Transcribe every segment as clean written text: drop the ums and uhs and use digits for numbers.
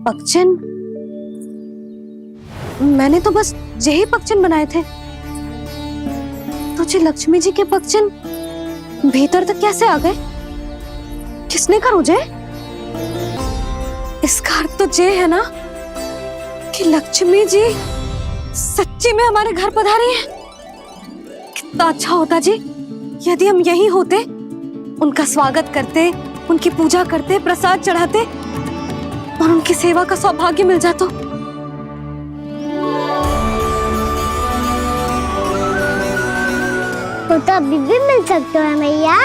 पगचिन? मैंने तो बस यही पगचिन बनाए थे। तुझे लक्ष्मी जी के पगचिन भीतर तक कैसे आ गए? किसने कर मुझे? इसका अर्थ तो ये है ना कि लक्ष्मी जी सच्ची में हमारे घर पधारी हैं। कितना अच्छा होता जी यदि हम यहीं होते, उनका स्वागत करते, उनकी पूजा करते, प्रसाद चढ़ाते और उनकी सेवा का सौभाग्य मिल जाता। तो अभी भी मिल सकते हो मैया।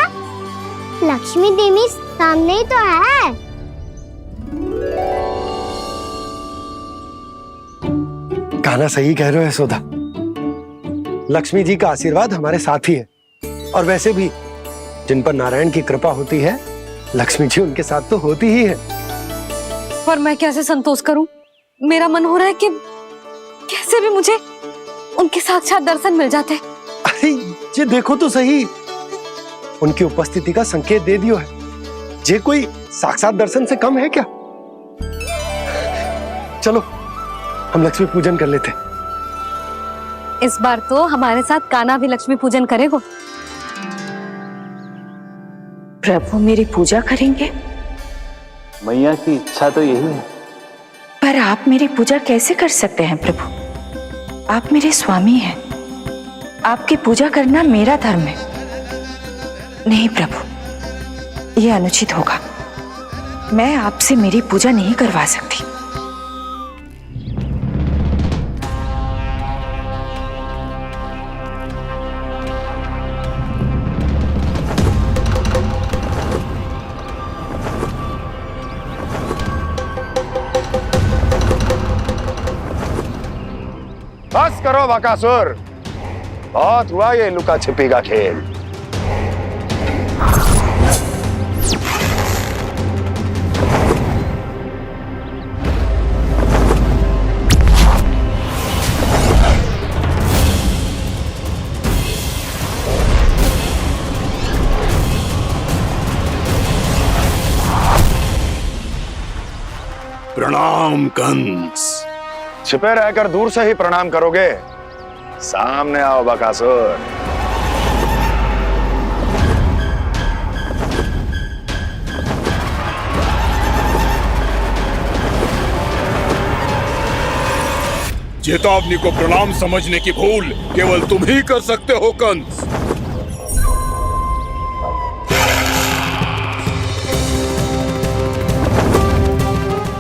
लक्ष्मी देवी सामने ही तो है। कहना सही कह रहे हो यशोदा। लक्ष्मी जी का आशीर्वाद हमारे साथ ही है, और वैसे भी जिन पर नारायण की कृपा होती है, लक्ष्मी जी उनके साथ तो होती ही है। पर मैं कैसे संतोष करूं? मेरा मन हो रहा है कि कैसे भी मुझे उनके साक्षात दर्शन मिल जाते। अरे ये देखो तो सही, उनकी उपस्थिति का संकेत दे दियो है। ये कोई साक्षात दर्शन से कम है क्या? चलो हम लक्ष्मी पूजन कर लेते। इस बार तो हमारे साथ कान्हा भी लक्ष्मी पूजन करेगा। प्रभु मेरी पूजा करेंगे? मैया की इच्छा तो यही है। पर आप मेरी पूजा कैसे कर सकते हैं प्रभु? आप मेरे स्वामी हैं। आपकी पूजा करना मेरा धर्म है। नहीं प्रभु, यह अनुचित होगा। मैं आपसे मेरी पूजा नहीं करवा सकती। बस करो बकासुर, बहुत हुआ ये लुका छिपी का खेल। प्रणाम कंस। छिपे रहकर दूर से ही प्रणाम करोगे? सामने आओ बकासुर। चेतावनी को प्रणाम समझने की भूल केवल तुम ही कर सकते हो कंस।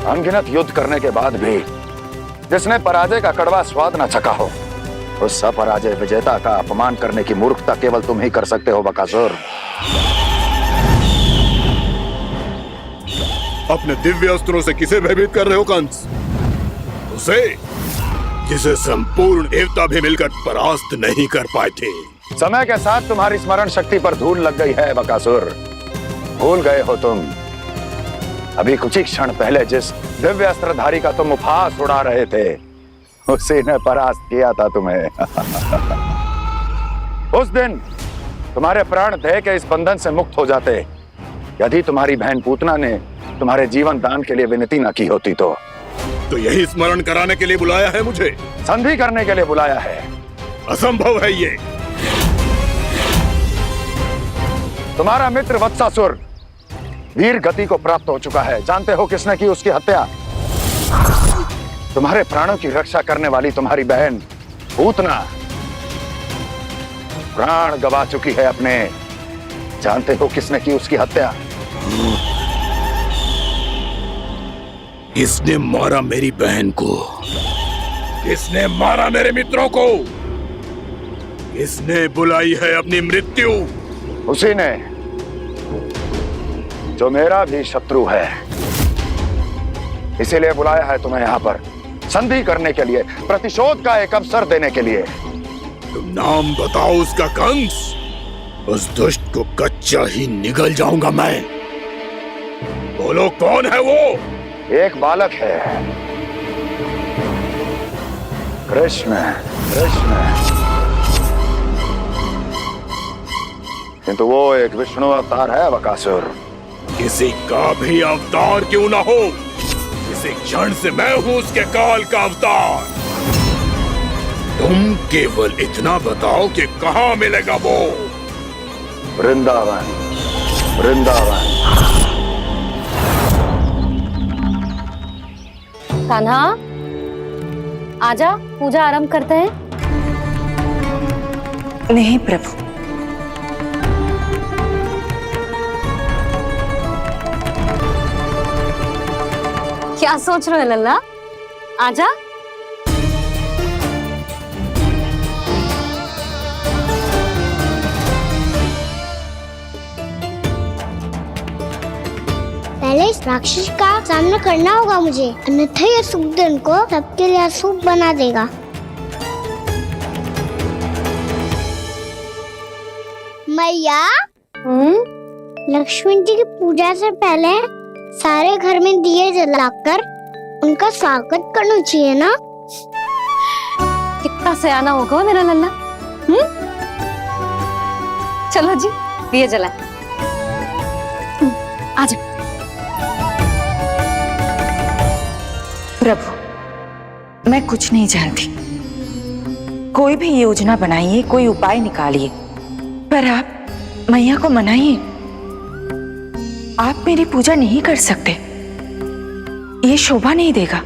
अनगिनत युद्ध करने के बाद भी जिसने पराजय का कड़वा स्वाद न चखा हो, उस अपराजय विजेता का अपमान करने की मूर्खता केवल तुम ही कर सकते हो बकासुर। अपने दिव्य अस्त्रों से किसे भयभीत कर रहे हो कंस? उसे जिसे संपूर्ण देवता भी मिलकर परास्त नहीं कर पाए थे। समय के साथ तुम्हारी स्मरण शक्ति पर धूल लग गई है बकासुर। भूल गए हो तुम अभी कुछ ही क्षण पहले जिस दिव्य अस्त्रधारी का तुम उपहास उड़ा रहे थे, उसी ने परास्त किया था तुम्हें। उस दिन तुम्हारे प्राण दे के इस बंधन से मुक्त हो जाते यदि तुम्हारी बहन पूतना ने तुम्हारे जीवन दान के लिए विनती न की होती तो यही स्मरण कराने के लिए बुलाया है मुझे? संधि करने के लिए बुलाया है। असंभव है ये। तुम्हारा मित्र वत्सासुर वीर गति को प्राप्त हो चुका है। जानते हो किसने की उसकी हत्या? तुम्हारे प्राणों की रक्षा करने वाली तुम्हारी बहन पूतना प्राण गवा चुकी है अपने। जानते हो किसने की उसकी हत्या? किसने मारा मेरी बहन को? किसने मारा मेरे मित्रों को? किसने बुलाई है अपनी मृत्यु? उसी ने जो मेरा भी शत्रु है। इसीलिए बुलाया है तुम्हें यहाँ पर संधि करने के लिए, प्रतिशोध का एक अवसर देने के लिए। तुम नाम बताओ उसका कंस। उस दुष्ट को कच्चा ही निगल जाऊंगा मैं। बोलो कौन है वो? एक बालक है, कृष्ण। कृष्ण, किंतु वो एक विष्णु अवतार है बकासुर। किसी का भी अवतार क्यों ना हो, इसी क्षण से मैं हूं उसके काल का अवतार। तुम केवल इतना बताओ कि कहां मिलेगा वो। वृंदावन, वृंदावन। कान्हा, आजा, पूजा आरंभ करते हैं। नहीं प्रभु, क्या सोच रहे हो लल्ला? आजा। पहले इस राक्षस का सामना करना होगा मुझे, अन्यथा ये शुभ दिन को सबके लिए अशुभ बना देगा। मैया, लक्ष्मी जी की पूजा से पहले सारे घर में दिए जलाकर उनका स्वागत करना चाहिए ना। कितना सयाना होगा मेरा लल्ला। चलो जी, दिए जलाए। आजा। प्रभु, मैं कुछ नहीं जानती। कोई भी योजना बनाइए, कोई उपाय निकालिए, पर आप मैया को मनाइए। आप मेरी पूजा नहीं कर सकते, ये शोभा नहीं देगा।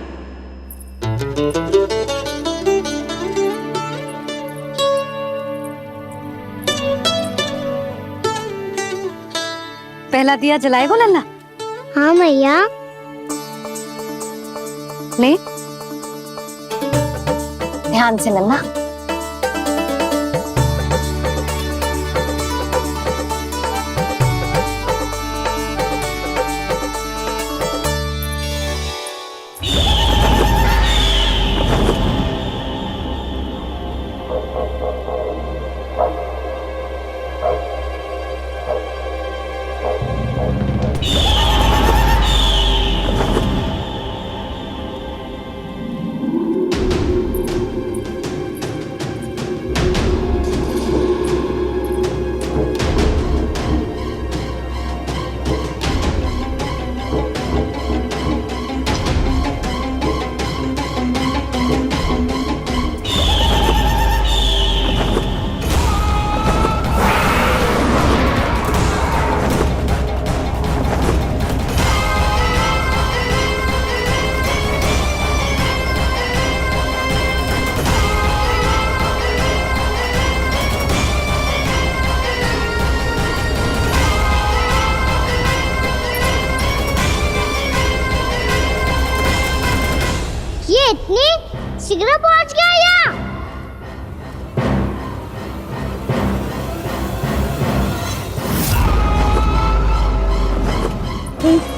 पहला दिया जलाएगो लल्ला? हाँ मैया। ले, ध्यान से लल्ला। इतनी शीघ्र पहुंच गया यहाँ।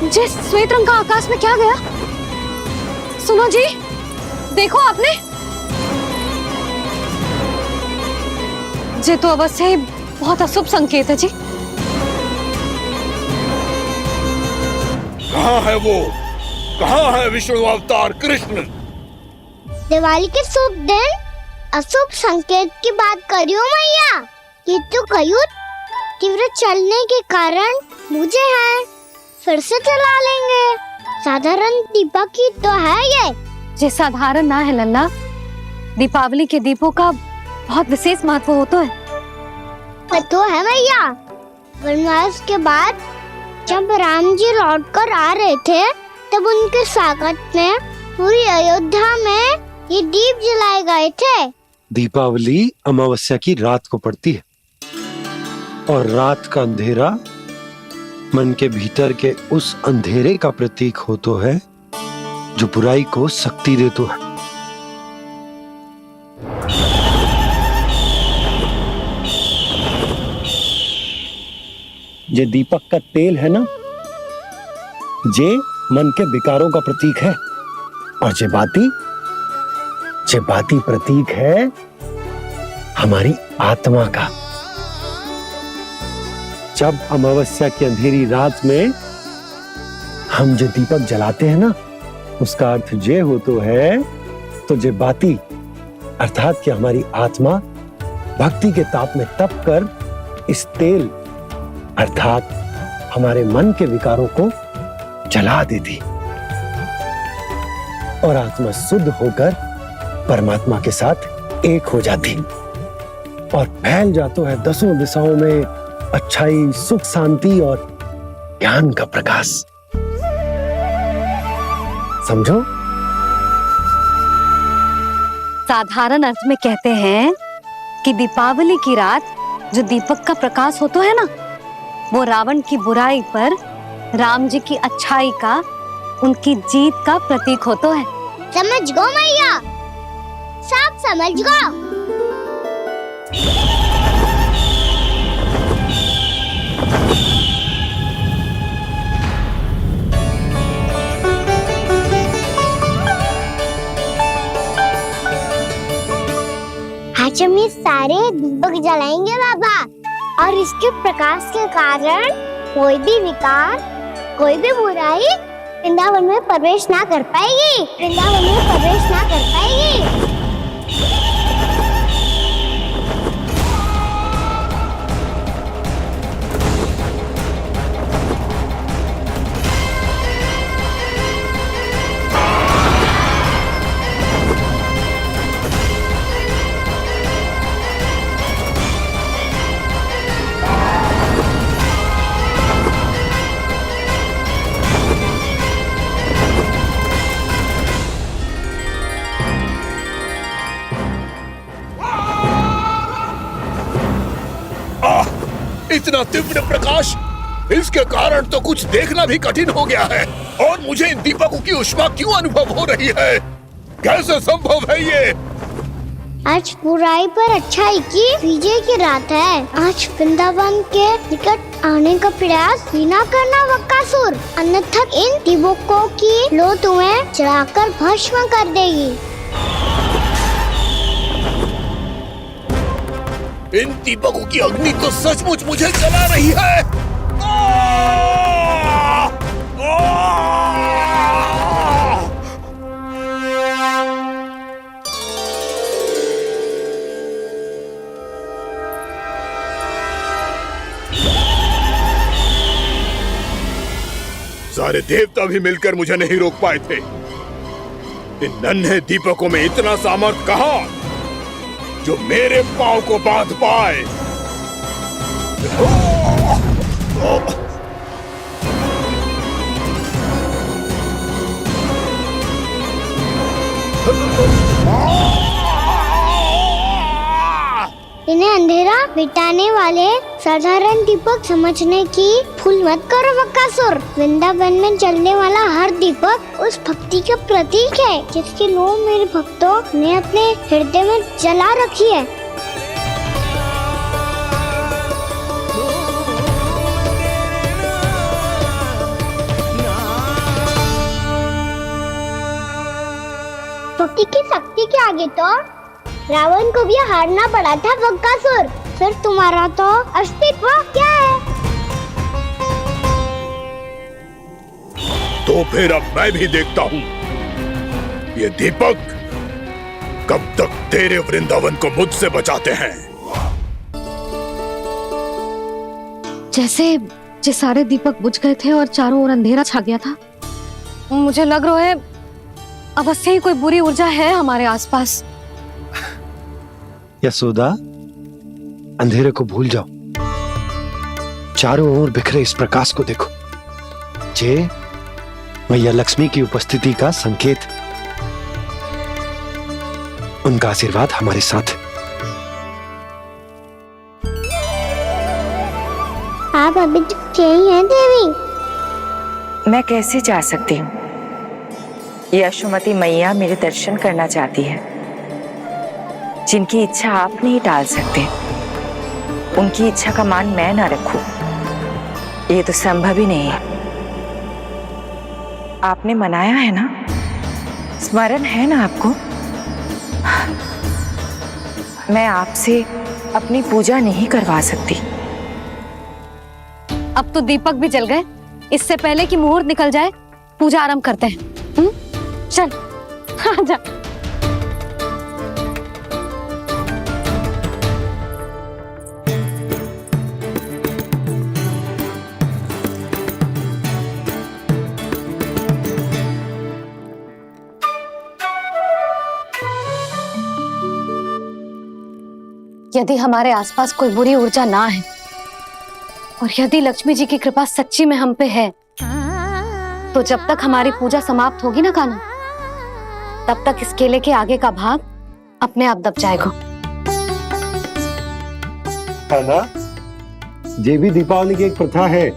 जे श्वेत रंग का आकाश में क्या गया? सुनो जी, देखो आपने, जे तो अवश्य ही बहुत अशुभ संकेत है जी। कहाँ है वो? कहाँ है विष्णु अवतार कृष्ण? दिवाली के शुभ दिन अशुभ संकेत की बात करियो मैया। ये तो कयूत तीव्र चलने के कारण मुझे है, फिर से चला लेंगे। साधारण दीपक ही तो है ये साधारण ना है लल्ला, दीपावली के दीपों का बहुत विशेष महत्व होता है। तो है मैया, वनवास के बाद जब राम जी लौट कर आ रहे थे तब उनके स्वागत में पूरी अयोध्या में ये दीप जलाए गए थे। दीपावली अमावस्या की रात को पड़ती है और रात का अंधेरा मन के भीतर के उस अंधेरे का प्रतीक हो तो है जो बुराई को शक्ति दे तो है। ये दीपक का तेल है ना, जे मन के विकारों का प्रतीक है, और जे बाती प्रतीक है हमारी आत्मा का। जब अमावस्या की अंधेरी रात में हम जो दीपक जलाते हैं ना, उसका अर्थ जे हो तो है, तो जे बाती अर्थात कि हमारी आत्मा भक्ति के ताप में तप कर इस तेल अर्थात हमारे मन के विकारों को जला देती। और आत्मा शुद्ध होकर परमात्मा के साथ एक हो जाती और फैल जाता है दसों दिशाओं में अच्छाई, सुख, शांति और ज्ञान का प्रकाश। समझो? साधारण अर्थ में कहते हैं कि दीपावली की रात जो दीपक का प्रकाश होता है ना, वो रावण की बुराई पर राम जी की अच्छाई का, उनकी जीत का प्रतीक होता है। समझ गो मैया, सब समझ गो। आज हम ये सारे दीपक जलाएंगे बाबा, और इसके प्रकाश के कारण कोई भी विकार, कोई भी बुराई वृंदावन में प्रवेश ना कर पाएगी, वृंदावन में प्रवेश ना कर पाएगी। इतना तीव्र प्रकाश, इसके कारण तो कुछ देखना भी कठिन हो गया है। और मुझे इन दीपकों की ऊष्मा क्यों अनुभव हो रही है? कैसे संभव है ये? आज बुराई पर अच्छाई की विजय की रात है। आज वृंदावन के निकट आने का प्रयास भी ना करना बकासुर, अन्यथा इन दीपकों की लो तुम्हें जलाकर भस्म कर देगी। इन दीपकों की अग्नि तो सचमुच मुझे जला रही है। सारे देवता भी मिलकर मुझे नहीं रोक पाए थे। इन नन्हे दीपकों में इतना सामर्थ्य कहां जो मेरे पांव को बांध पाए। इन्हें अंधेरा मिटाने वाले साधारण दीपक समझने की भूल मत करो बकासुर। वृंदावन में जलने वाला हर दीपक उस भक्ति का प्रतीक है जिसकी लो मेरे भक्तों ने अपने हृदय में जला रखी है। भक्ति की शक्ति के आगे तो रावण को भी हारना पड़ा था बकासुर। फिर तुम्हारा तो अस्तित्व क्या है? तो फिर अब मैं भी देखता हूँ ये दीपक कब तक तेरे वृंदावन को मुझसे बचाते हैं। जैसे ये सारे दीपक बुझ गए थे और चारों ओर अंधेरा छा गया था, मुझे लग रहा है अवश्य ही कोई बुरी ऊर्जा है हमारे आसपास। यशोदा, अंधेरे को भूल जाओ, चारों ओर बिखरे इस प्रकाश को देखो। जे मैया लक्ष्मी की उपस्थिति का संकेत, उनका आशीर्वाद हमारे साथ। आप अभी तक यही हैं देवी? मैं कैसे जा सकती हूँ? यशोमती मैया मेरे दर्शन करना चाहती है। जिनकी इच्छा आप नहीं टाल सकते, उनकी इच्छा का मान मैं ना रखूं, ये तो संभव ही नहीं है। आपने मनाया है ना, स्मरण है ना आपको? मैं आपसे अपनी पूजा नहीं करवा सकती। अब तो दीपक भी जल गए, इससे पहले कि मुहूर्त निकल जाए पूजा आरंभ करते हैं। चल आजा। यदि हमारे आसपास कोई बुरी ऊर्जा ना है और यदि लक्ष्मी जी की कृपा सच्ची में हम पे है, तो जब तक हमारी पूजा समाप्त होगी ना कान्हा, तब तक इस केले के आगे का भाग अपने आप दब जाएगा। कान्हा, ये भी दीपावली की एक प्रथा है।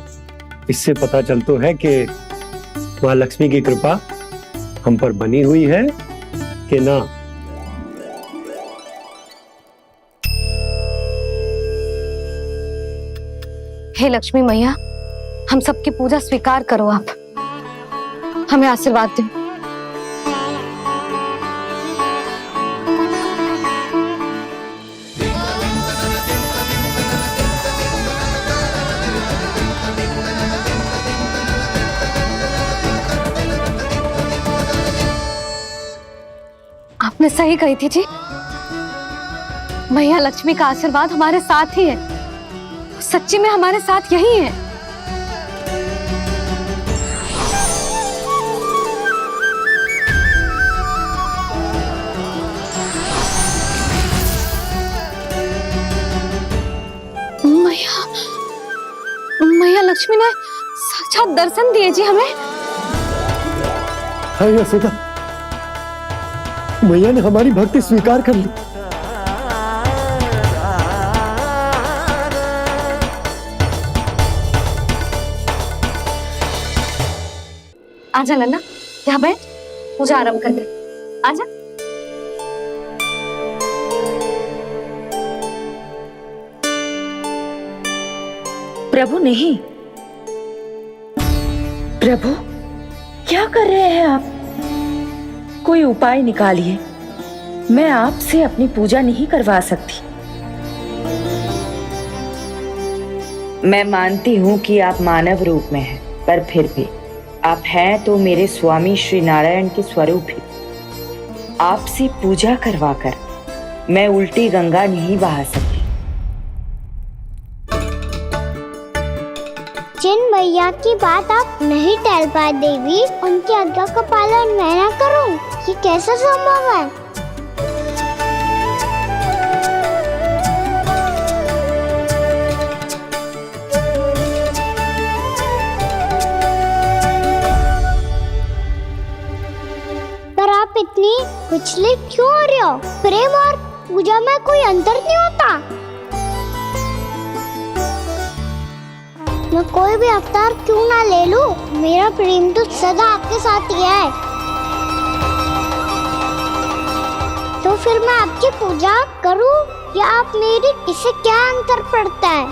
इससे पता चलता है कि माँ लक्ष्मी की कृपा हम पर बनी हुई है कि ना। हे लक्ष्मी मैया, हम सबकी पूजा स्वीकार करो, आप हमें आशीर्वाद दो। आपने सही कही थी जी, मैया लक्ष्मी का आशीर्वाद हमारे साथ ही है, सच्ची में हमारे साथ यही है। मैया लक्ष्मी ने साक्षात दर्शन दिए जी हमें। हाँ यशोदा, मैया ने हमारी भक्ति स्वीकार कर ली। आजा लल्ला, यहाँ बैठ, पूजा आरंभ कर दे। आजा। प्रभु नहीं, प्रभु क्या कर रहे हैं आप? कोई उपाय निकालिए, मैं आपसे अपनी पूजा नहीं करवा सकती। मैं मानती हूँ कि आप मानव रूप में हैं, पर फिर भी आप हैं तो मेरे स्वामी श्री नारायण के स्वरूप ही। आपसे पूजा करवाकर मैं उल्टी गंगा नहीं बहा सकती। जिन भैया की बात आप नहीं टाल पाए देवी, उनकी आज्ञा का पालन मैं ना करूं, ये कैसा संभव है? पर आप इतनी विचलित क्यों हो रहे हो? प्रेम और पूजा में कोई अंतर नहीं होता। मैं कोई भी अवतार क्यों ना ले लूं, मेरा प्रेम तो सदा आपके साथ ही है। तो फिर मैं आपकी पूजा करूं या आप मेरी, इससे क्या अंतर पड़ता है?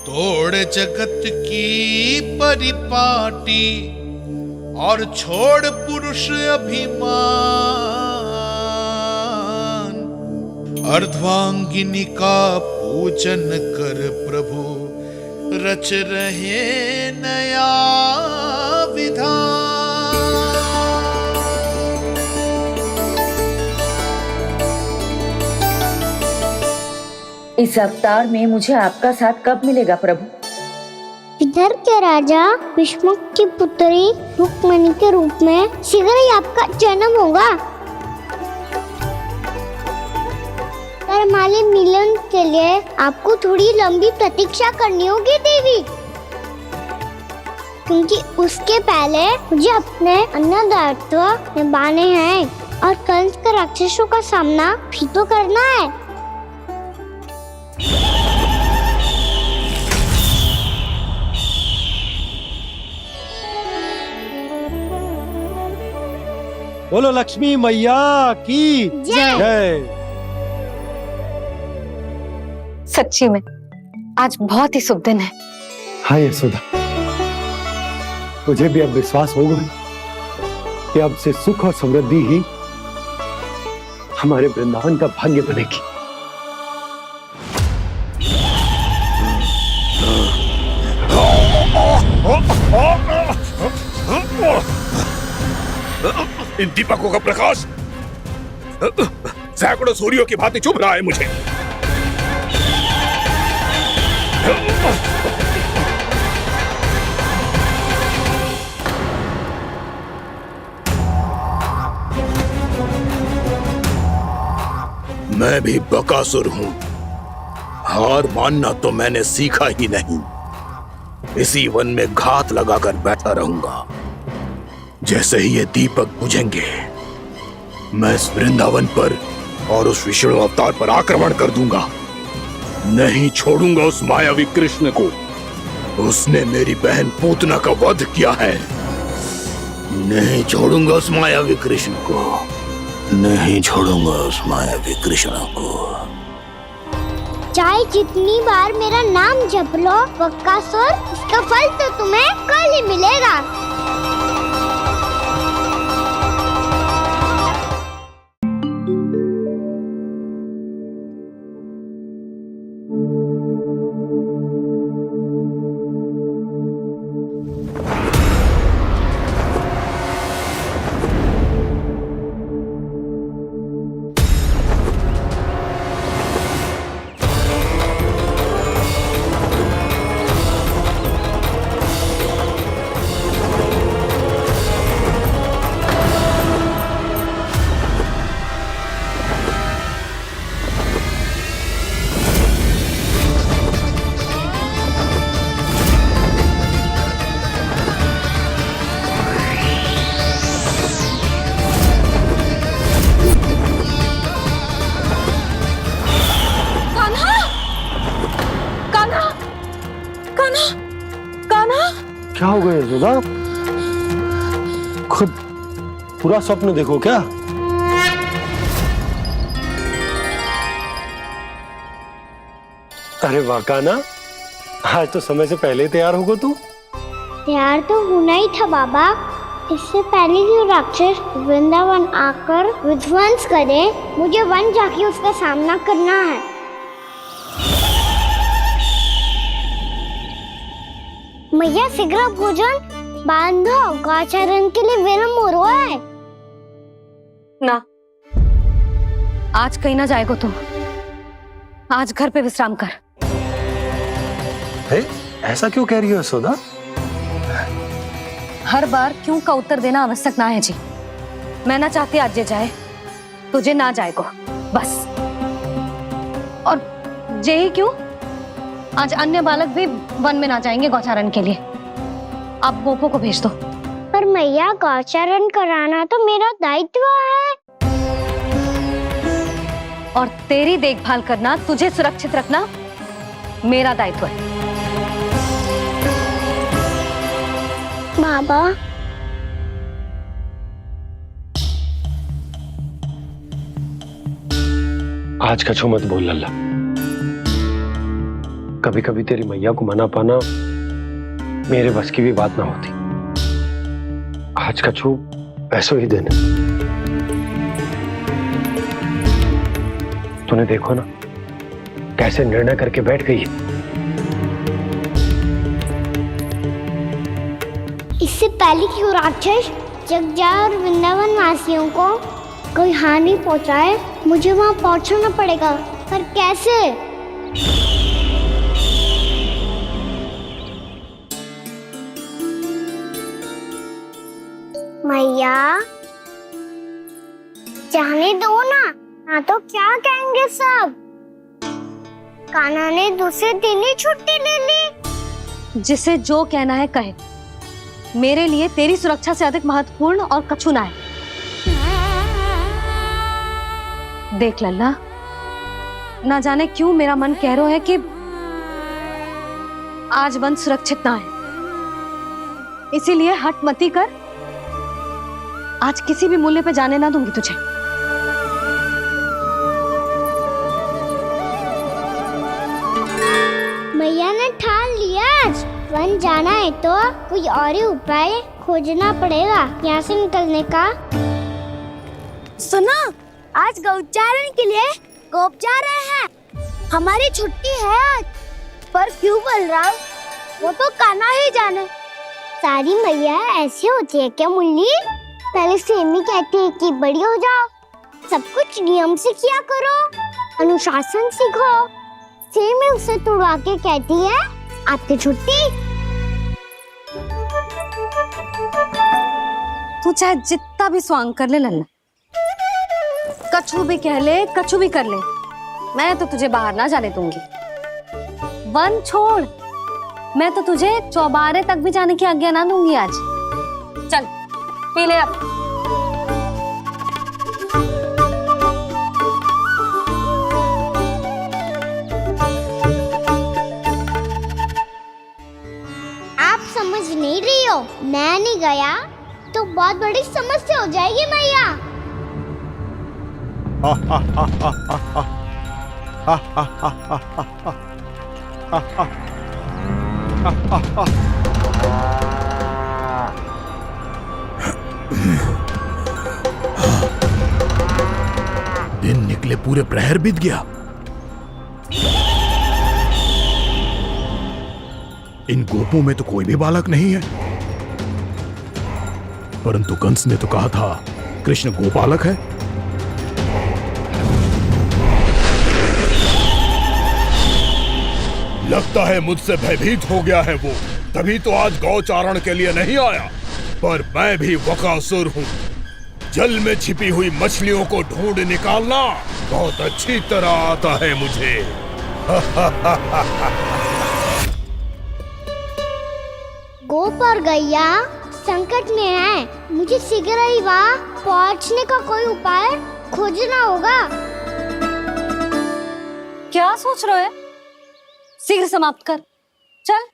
तोड़ जगत की परिपाटी और छोड़ पुरुष अभिमान, अर्धांगिनी का पूजन कर प्रभु रच रहे नया विधान। इस अवतार में मुझे आपका साथ कब मिलेगा प्रभु? इधर के राजा भीष्मक की पुत्री रुक्मणी के रूप में शीघ्र ही आपका जन्म होगा। पर हमारे मिलन के लिए आपको थोड़ी लंबी प्रतीक्षा करनी होगी देवी, क्योंकि उसके पहले मुझे अपने अन्य दायित्व निभाने हैं और कंस के राक्षसों का सामना भी तो करना है। बोलो लक्ष्मी मैया की जय। सच्ची में आज बहुत ही शुभ दिन है। हाँ यशोदा, मुझे भी अब विश्वास हो गया कि अब से सुख और समृद्धि ही हमारे वृंदावन का भाग्य बनेगी। इन दीपकों का प्रकाश सैकड़ों सूर्यों की भांति चुभ रहा है मुझे। मैं भी बकासुर हूं। हार मानना तो मैंने सीखा ही नहीं। इसी वन में घात लगाकर बैठा रहूंगा। जैसे ही ये दीपक बुझेंगे, मैं इस वृंदावन पर और उस विष्णु अवतार पर आक्रमण कर दूंगा। नहीं छोड़ूंगा उस मायावी कृष्ण को। उसने मेरी बहन पूतना का वध किया है। नहीं छोड़ूंगा उस मायावी कृष्ण को। नहीं छोड़ूंगा उस मायावी कृष्ण को। चाहे जितनी बार मेरा नाम जप लो बकासुर, इसका फल तो तुम्हें कल ही मिलेगा। क्या हो गया यशोदा? खुद पूरा स्वप्न देखो क्या? अरे वाह कान्हा, आज तो समय से पहले तैयार होगा तू। तैयार तो होना ही था बाबा। इससे पहले कि राक्षस वृंदावन आकर विध्वंस करे, मुझे वन जाके उसका सामना करना है। मैया शीघ्र भोजन बांधो, गौचरण के लिए विलंब हो रहा है। ना, आज कहीं ना जाएगा तुम। आज घर पे विश्राम कर। ऐसा क्यों कह रही हो यशोदा? हर बार क्यों का उत्तर देना आवश्यक ना है जी। मैं ना चाहती आज ये जाए, तुझे ना जाएगा बस। और यही क्यों, आज अन्य बालक भी वन में ना जाएंगे गौचारण के लिए। अब गोपो को भेज दो। पर मैया गौचरण कराना तो मेरा दायित्व है। और तेरी देखभाल करना, तुझे सुरक्षित रखना मेरा दायित्व है। बाबा, आज कछु मत बोल लल्ला। कभी कभी तेरी मैया को मना पाना मेरे बस की भी बात ना होती। आज कछु ऐसो ही दिन है। तूने देखो ना कैसे निर्णय करके बैठ गई है। इससे पहले कि वो राक्षस जगजाय और वृंदावन वासियों को कोई हानि पहुंचाए, मुझे वहां पहुंचना पड़ेगा। पर कैसे? मैया, जाने दो ना तो क्या कहेंगे सब। कान्हा ने दूसरे दिन ही छुट्टी ले ली। जिसे जो कहना है कहे। मेरे लिए तेरी सुरक्षा से अधिक महत्वपूर्ण और कछु ना है। देख लल्ला, ना जाने क्यों मेरा मन कह रहा है कि आज वन सुरक्षित ना है। इसीलिए हट मती कर। आज किसी भी मूल्य पे जाने ना दूंगी तुझे। मैया ने ठान लिया, आज वन जाना है तो कोई और ही उपाय खोजना पड़ेगा यहाँ से निकलने का। सुनो, आज गौचारण के लिए गोप जा रहे हैं। हमारी छुट्टी है आज। पर क्यों बलराम? वो तो कान्हा ही जाने। सारी मैया ऐसी होती है क्या मुन्नी? पहले सेमी कहती है कि बड़ी हो जाओ, सब कुछ नियम से किया करो, अनुशासन सीखो। सेमी उसे तुड़वा के कहती है आपकी छुट्टी। तू चाहे जितना भी स्वांग कर ले लल्ला, कछु भी कह ले, कछु भी कर ले, मैं तो तुझे बाहर ना जाने दूंगी। वन छोड़, मैं तो तुझे चौबारे तक भी जाने की आज्ञा ना दूंगी आज। चल पी ले अब। आप समझ नहीं रही हो, मैं नहीं गया तो बहुत बड़ी समस्या हो जाएगी मैया। दिन निकले पूरे प्रहर बीत गया। इन गोपों में तो कोई भी बालक नहीं है, परंतु कंस ने तो कहा था कृष्ण गोपालक है। लगता है मुझसे भयभीत हो गया है वो, तभी तो आज गौचारण के लिए नहीं आया। पर मैं भी बकासुर हूँ, जल में छिपी हुई मछलियों को ढूंढ निकालना बहुत अच्छी तरह आता है मुझे। गोप और गैया संकट में है, मुझे शीघ्र ही वहाँ पहुँचने का कोई उपाय खोजना होगा। क्या सोच रहे हो? शीघ्र समाप्त कर, चल।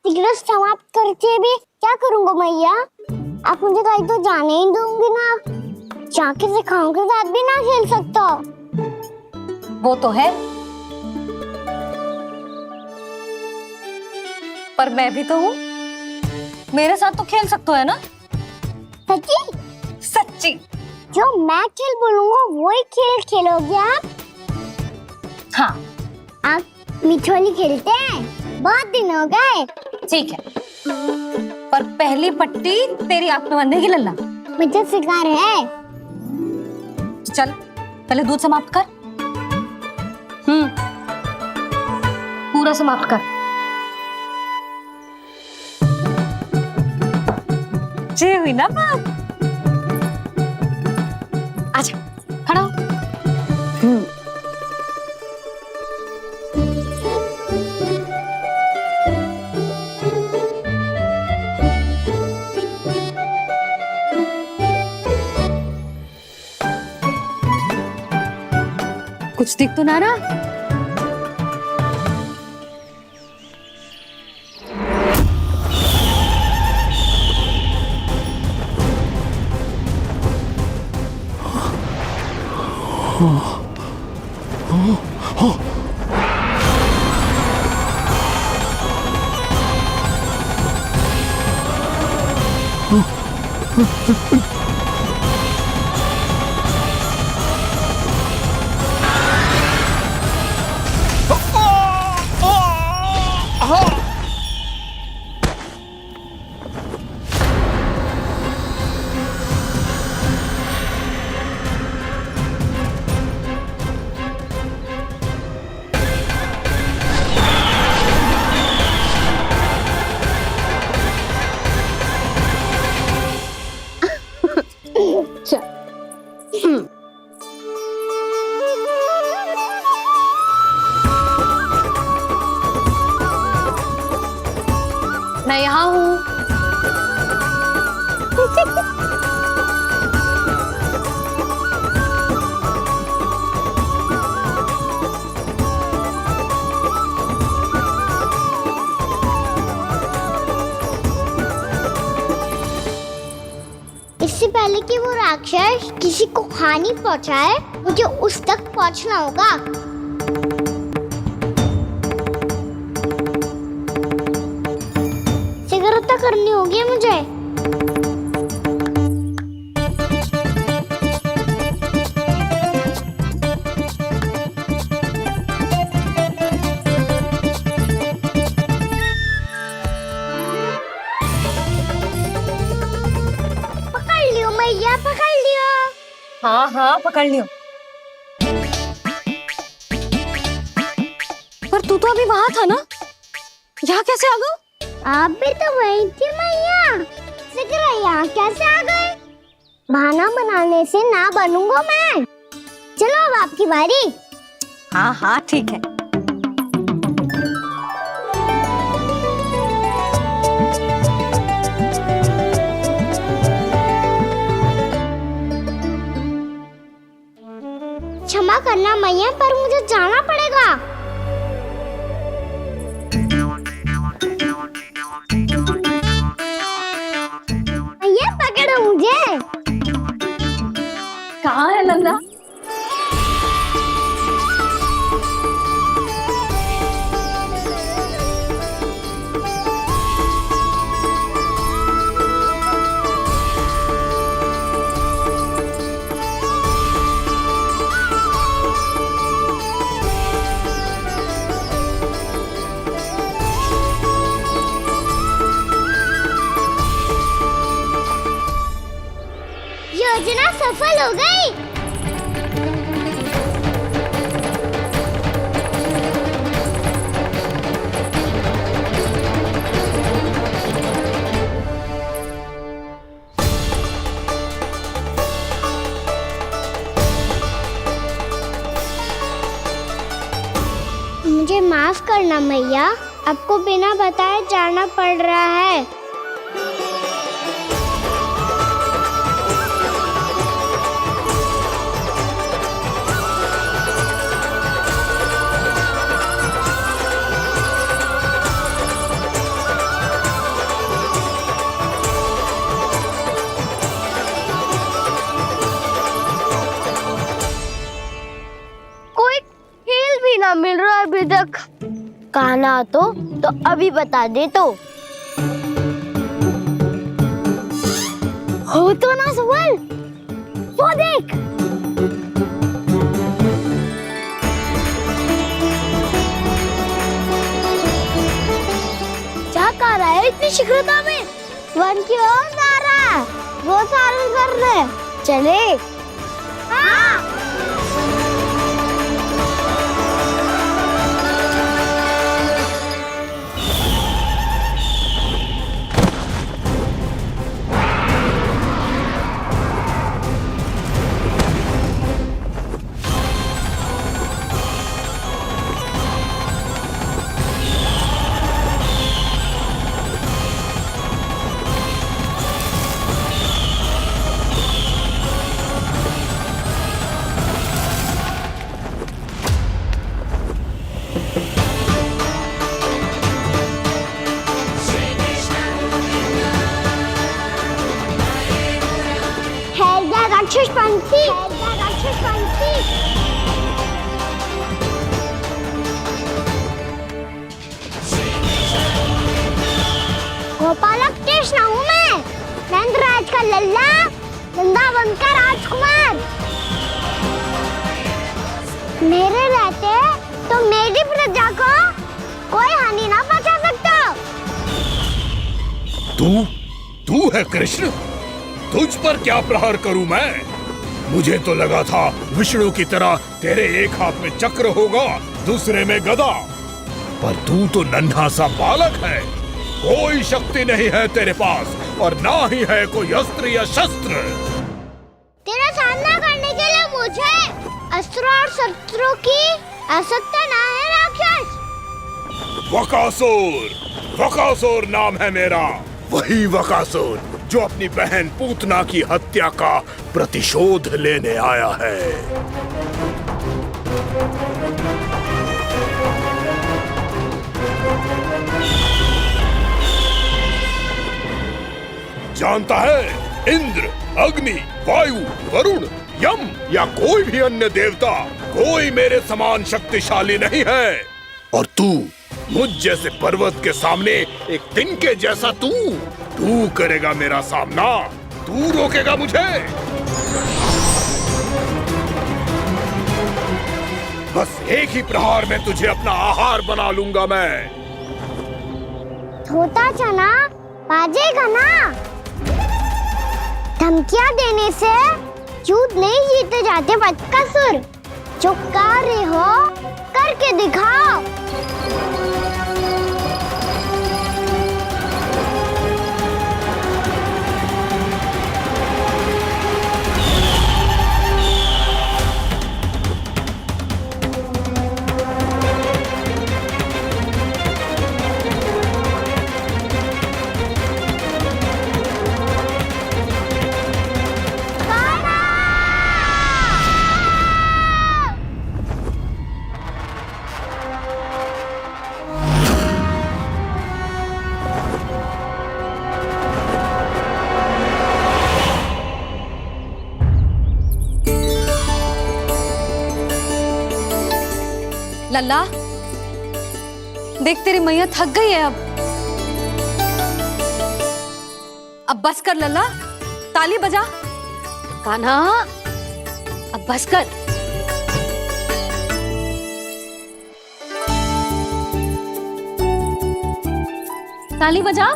शीघ्र समाप्त करके भी क्या करूँगा मैया? आप मुझे कहीं तो जाने ही दूंगी ना, जाके सिखाओं के साथ भी ना खेल सकता। वो तो है, पर मैं भी तो हूँ, मेरे साथ तो खेल सकते हो, है ना? सच्ची? सच्ची। जो मैं खेल बोलूँगा वही खेल खेलोगे आप? हाँ। आप मिठोली खेलते हैं? बहुत दिन हो गए। ठीक है, पर पहली पट्टी तेरी आंख में बंधेगी लल्ला। मुझे शिकार है। चल पहले दूध समाप्त कर। पूरा समाप्त कर। जे हुई ना बात। आजा, खड़ा हो। कुछ दिख तो ना रहा। मैं यहाँ हूँ। इससे पहले कि वो राक्षस किसी को हानि पहुंचाए, मुझे उस तक पहुंचना होगा। शीघ्रता करनी होगी मुझे। पकड़ लियो मैया, पकड़ लियो। हाँ हाँ पकड़ लियो। पर तू तो अभी वहां था ना, यहाँ कैसे आ गया? आप भी तो वही थी मैया, शीघ्र यहाँ कैसे आ गए? बहाना बनाने से ना बनूंगा मैं। चलो अब आपकी बारी। हाँ हाँ ठीक है। क्षमा करना मैया, पर मुझे जाना पड़ेगा। मैया पकड़ो मुझे। कहाँ है नंदा? योजना सफल हो गई। मुझे माफ करना मैया, आपको बिना बताए जाना पड़ रहा है। कोई खेल भी ना मिल रहा अभी तक। कहना तो अभी बता दे तो। हो तो ना सवाल, वो देख। क्या कर रहा है इतनी शीघ्रता में? वन की ओर जा रहा है, वो सारे कर रहे। चले। हाँ। राक्षस पंछी, राक्षस पंछी। गोपालक कृष्ण हूँ मैं, नंदराज का लल्ला, वृंदावन का राजकुमार। मेरे रहते तो मेरी प्रजा को कोई हानि ना पहुंचा सकता। तू है कृष्ण? तुझ पर क्या प्रहार करूं मैं? मुझे तो लगा था विष्णु की तरह तेरे एक हाथ में चक्र होगा, दूसरे में गदा, पर तू तो नन्हा सा बालक है। कोई शक्ति नहीं है तेरे पास और ना ही है कोई अस्त्र या शस्त्र। तेरा सामना करने के लिए मुझे अस्त्रों और शस्त्रों की आवश्यकता ना है राक्षस। वकासुर, वकासुर नाम है मेरा, वही वकासुर जो अपनी बहन पूतना की हत्या का प्रतिशोध लेने आया है। जानता है, इंद्र, अग्नि, वायु, वरुण, यम या कोई भी अन्य देवता कोई मेरे समान शक्तिशाली नहीं है। और तू मुझ जैसे पर्वत के सामने एक तिनके जैसा तू करेगा मेरा सामना? तू रोकेगा मुझे? बस एक ही प्रहार में तुझे अपना आहार बना लूंगा मैं। छोटा चना बाजेगा ना। धमकियां देने से युद्ध नहीं जीते जाते बकासुर। जो कार्य हो करके दिखाओ। लल्ला, देख तेरी मैया थक गई है अब बस कर लल्ला, ताली बजा। कान्हा, अब बस कर। ताली बजा,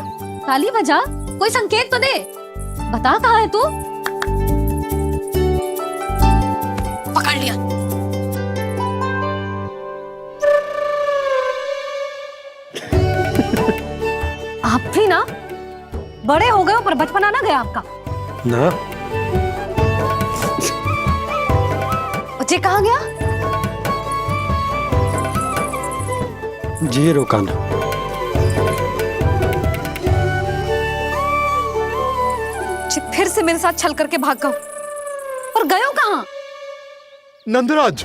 ताली बजा, कोई संकेत तो दे, बता कहाँ है तू? पकड़ लिया। आप भी ना बड़े हो गए हो, पर बचपना ना गया आपका ना। बच्चे कहाँ गया? जी रोकाना। फिर से मेरे साथ छल करके भाग गए, और गए हो कहाँ? नंदराज,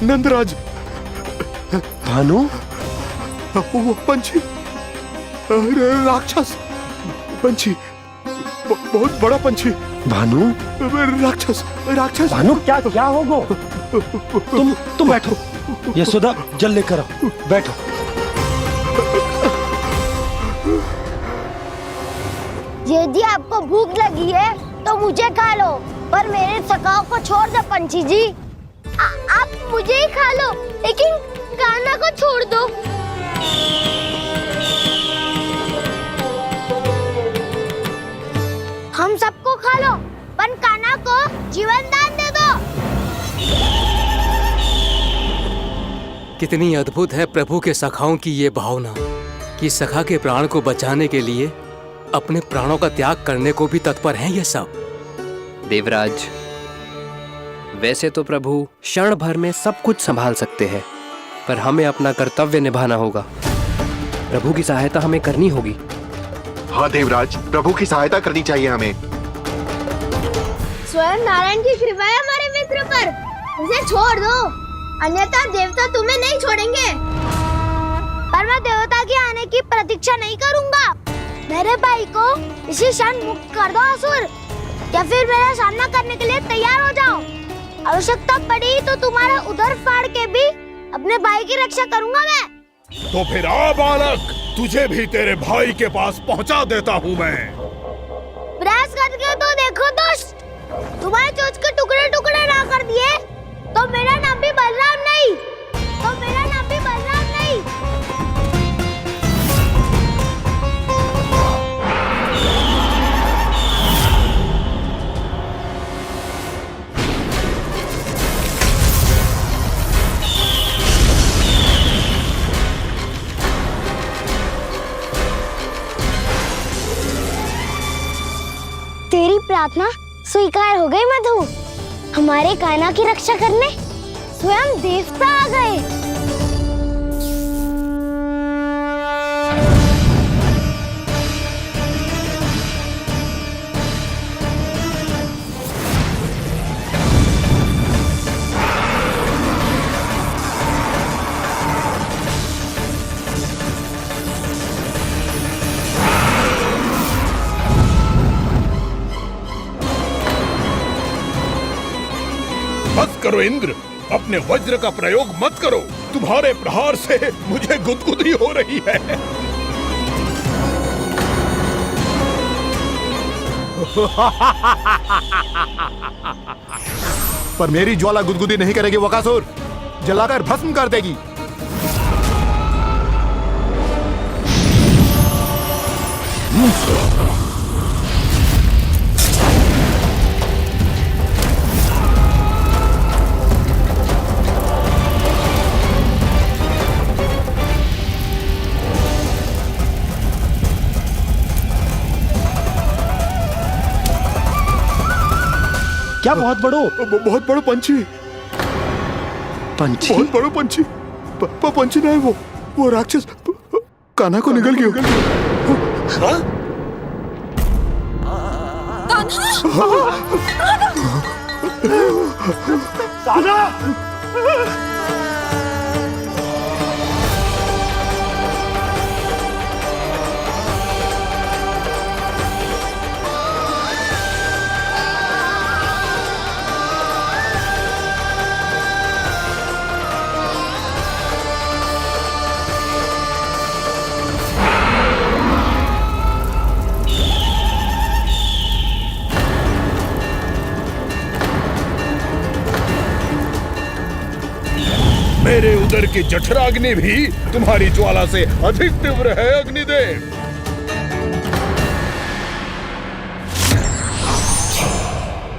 नंदराज, भानु, वो पंछी, राक्षस पंछी, बहुत बड़ा पंछी। भानु, राक्षस, राक्षस। भानु, क्या क्या होगा? तुम बैठो, यशोदा जल लेकर आओ, बैठो। यदि आपको भूख लगी है तो मुझे खा लो, पर मेरे सखाओं को छोड़ दो पंछी जी। आप मुझे ही खा लो, लेकिन कान्हा को छोड़ दो। हम सबको खा लो, पर कान्हा को जीवन दान दे दो। कितनी अद्भुत है प्रभु के सखाओं की ये भावना कि सखा के प्राण को बचाने के लिए अपने प्राणों का त्याग करने को भी तत्पर हैं ये सब। देवराज, वैसे तो प्रभु क्षण भर में सब कुछ संभाल सकते हैं, पर हमें अपना कर्तव्य निभाना होगा। प्रभु की सहायता हमें करनी होगी। हाँ देवराज, प्रभु की सहायता करनी चाहिए हमें। स्वयं नारायण की कृपा है हमारे मित्र पर, उसे छोड़ दो, अन्यथा देवता तुम्हें नहीं छोड़ेंगे। पर मैं देवता के आने की प्रतीक्षा नहीं करूंगा। मेरे भाई को इसी क्षण मुक्त कर दो असुर, या फिर मेरा सामना करने के लिए तैयार हो जाओ। आवश्यकता पड़ी तो तुम्हारा उदर फाड़ के भी अपने भाई की रक्षा करूंगा मैं। तो फिर आ बालक, तुझे भी तेरे भाई के पास पहुंचा देता हूँ मैं। प्रयास करके तो देखो दोस्त, तुम्हारे चोंच के टुकड़े टुकड़े ना कर दिए तो मेरा नाम भी बलराम नहीं, तो मेरा नाम भी बलराम नहीं। तेरी प्रार्थना स्वीकार हो गई मधु। हमारे कान्हा की रक्षा करने स्वयं देवता आ गए। बस करो इंद्र, अपने वज्र का प्रयोग मत करो। तुम्हारे प्रहार से मुझे गुदगुदी हो रही है। पर मेरी ज्वाला गुदगुदी नहीं करेगी वकासुर, जलाकर भस्म कर देगी। क्या बहुत बड़ो? बहुत बड़ा पंछी। पंछी? बहुत बड़ा पंछी। पंछी नहीं, वो राक्षस कान्हा को निगल गया। हाँ? उदर की जठराग्नि भी तुम्हारी ज्वाला से अधिक तीव्र है अग्निदेव।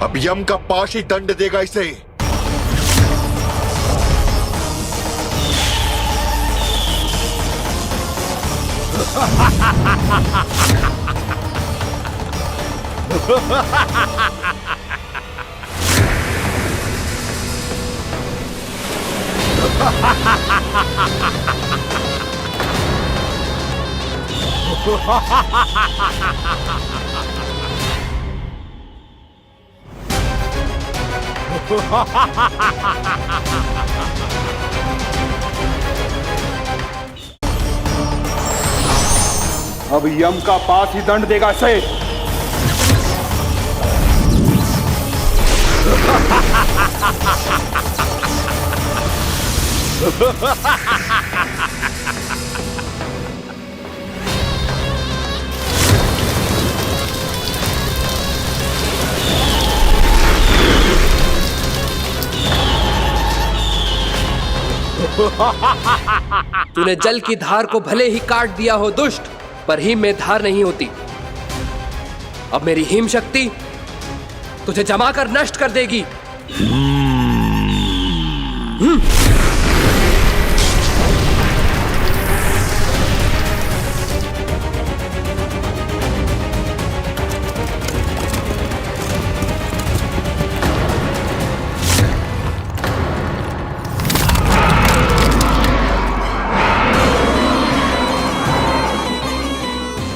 अब यम का पाश ही दंड देगा इसे। अब यम का पास ही दंड देगा इसे। तूने जल की धार को भले ही काट दिया हो दुष्ट, पर हिम में धार नहीं होती। अब मेरी हिम शक्ति तुझे जमा कर नष्ट कर देगी।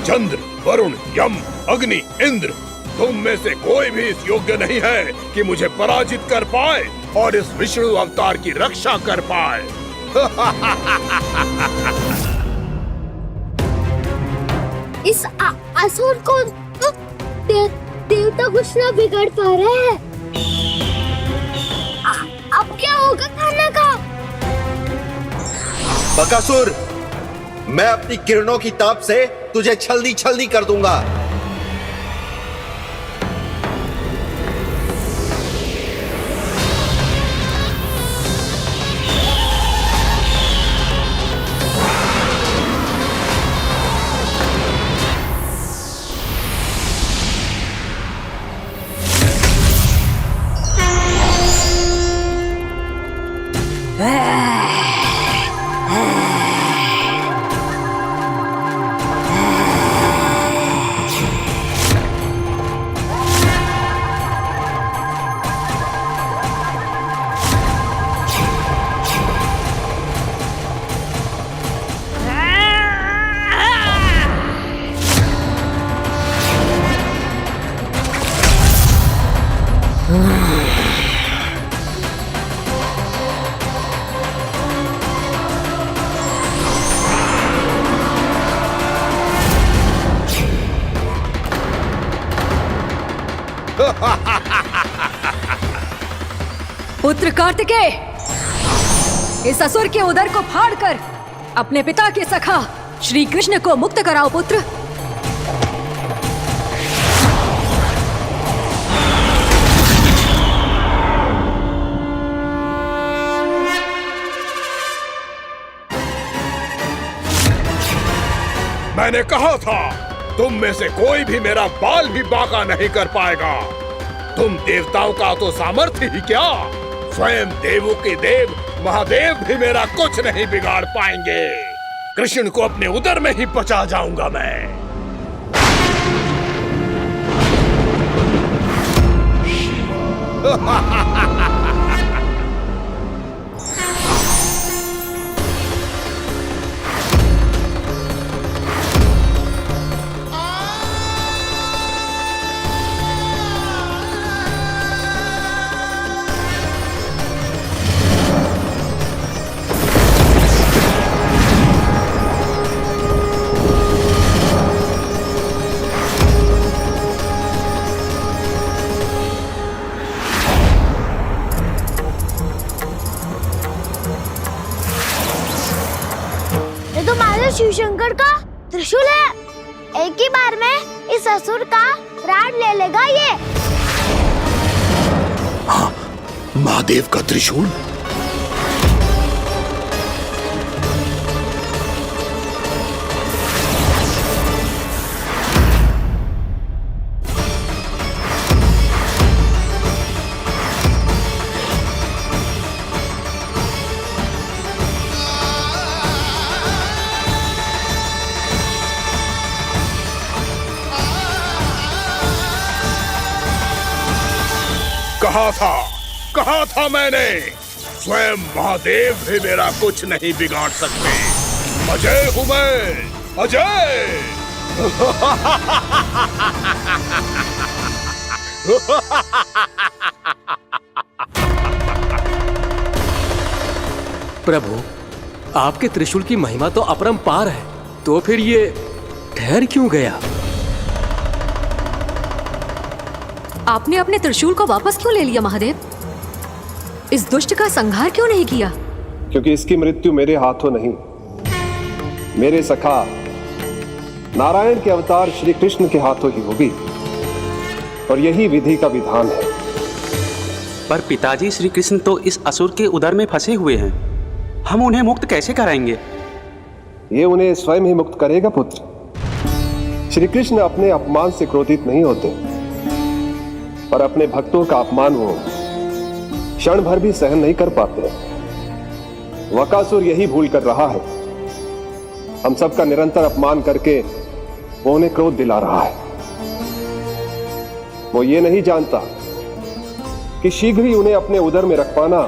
चंद्र, वरुण, यम, अग्नि, इंद्र, तुम में से कोई भी इस योग्य नहीं है कि मुझे पराजित कर पाए और इस विष्णु अवतार की रक्षा कर पाए। इस असुर को देवता कुछ ना बिगाड़ पा रहे हैं। अब क्या होगा खाना का? बकासुर, मैं अपनी किरणों की ताप से तुझे छलनी छलनी कर दूंगा। पुत्र कार्तिकेय, इस असुर के उदर को फाड़कर अपने पिता के सखा श्री कृष्ण को मुक्त कराओ पुत्र। मैंने कहा था, तुम में से कोई भी मेरा बाल भी बांका नहीं कर पाएगा। तुम देवताओं का तो सामर्थ्य ही क्या, स्वयं देवों के देव महादेव भी मेरा कुछ नहीं बिगाड़ पाएंगे। कृष्ण को अपने उदर में ही पचा जाऊंगा मैं। शिव शंकर का त्रिशूल है। एक ही बार में इस असुर का प्राण ले लेगा ये। हाँ, महादेव का त्रिशूल। कहा था मैंने, स्वयं महादेव भी मेरा कुछ नहीं बिगाड़ सकते। अजय हूं मैं, अजय। प्रभु, आपके त्रिशूल की महिमा तो अपरंपार है, तो फिर ये ठहर क्यों गया? आपने अपने त्रिशूल को वापस क्यों ले लिया महादेव? इस दुष्ट का संहार क्यों नहीं किया? क्योंकि इसकी मृत्यु मेरे हाथों नहीं, मेरे सखा नारायण के अवतार श्री कृष्ण के हाथों ही होगी, और यही विधि का विधान है। पर पिताजी, श्री कृष्ण तो इस असुर के उदर में फंसे हुए हैं, हम उन्हें मुक्त कैसे कराएंगे? ये उन्हें स्वयं ही मुक्त करेगा पुत्र। श्री कृष्ण अपने अपमान से क्रोधित नहीं होते, पर अपने भक्तों का अपमान वो क्षण भर भी सहन नहीं कर पाते। वकासुर यही भूल कर रहा है, हम सबका निरंतर अपमान करके वो उन्हें क्रोध दिला रहा है। वो ये नहीं जानता कि शीघ्र ही उन्हें अपने उदर में रख पाना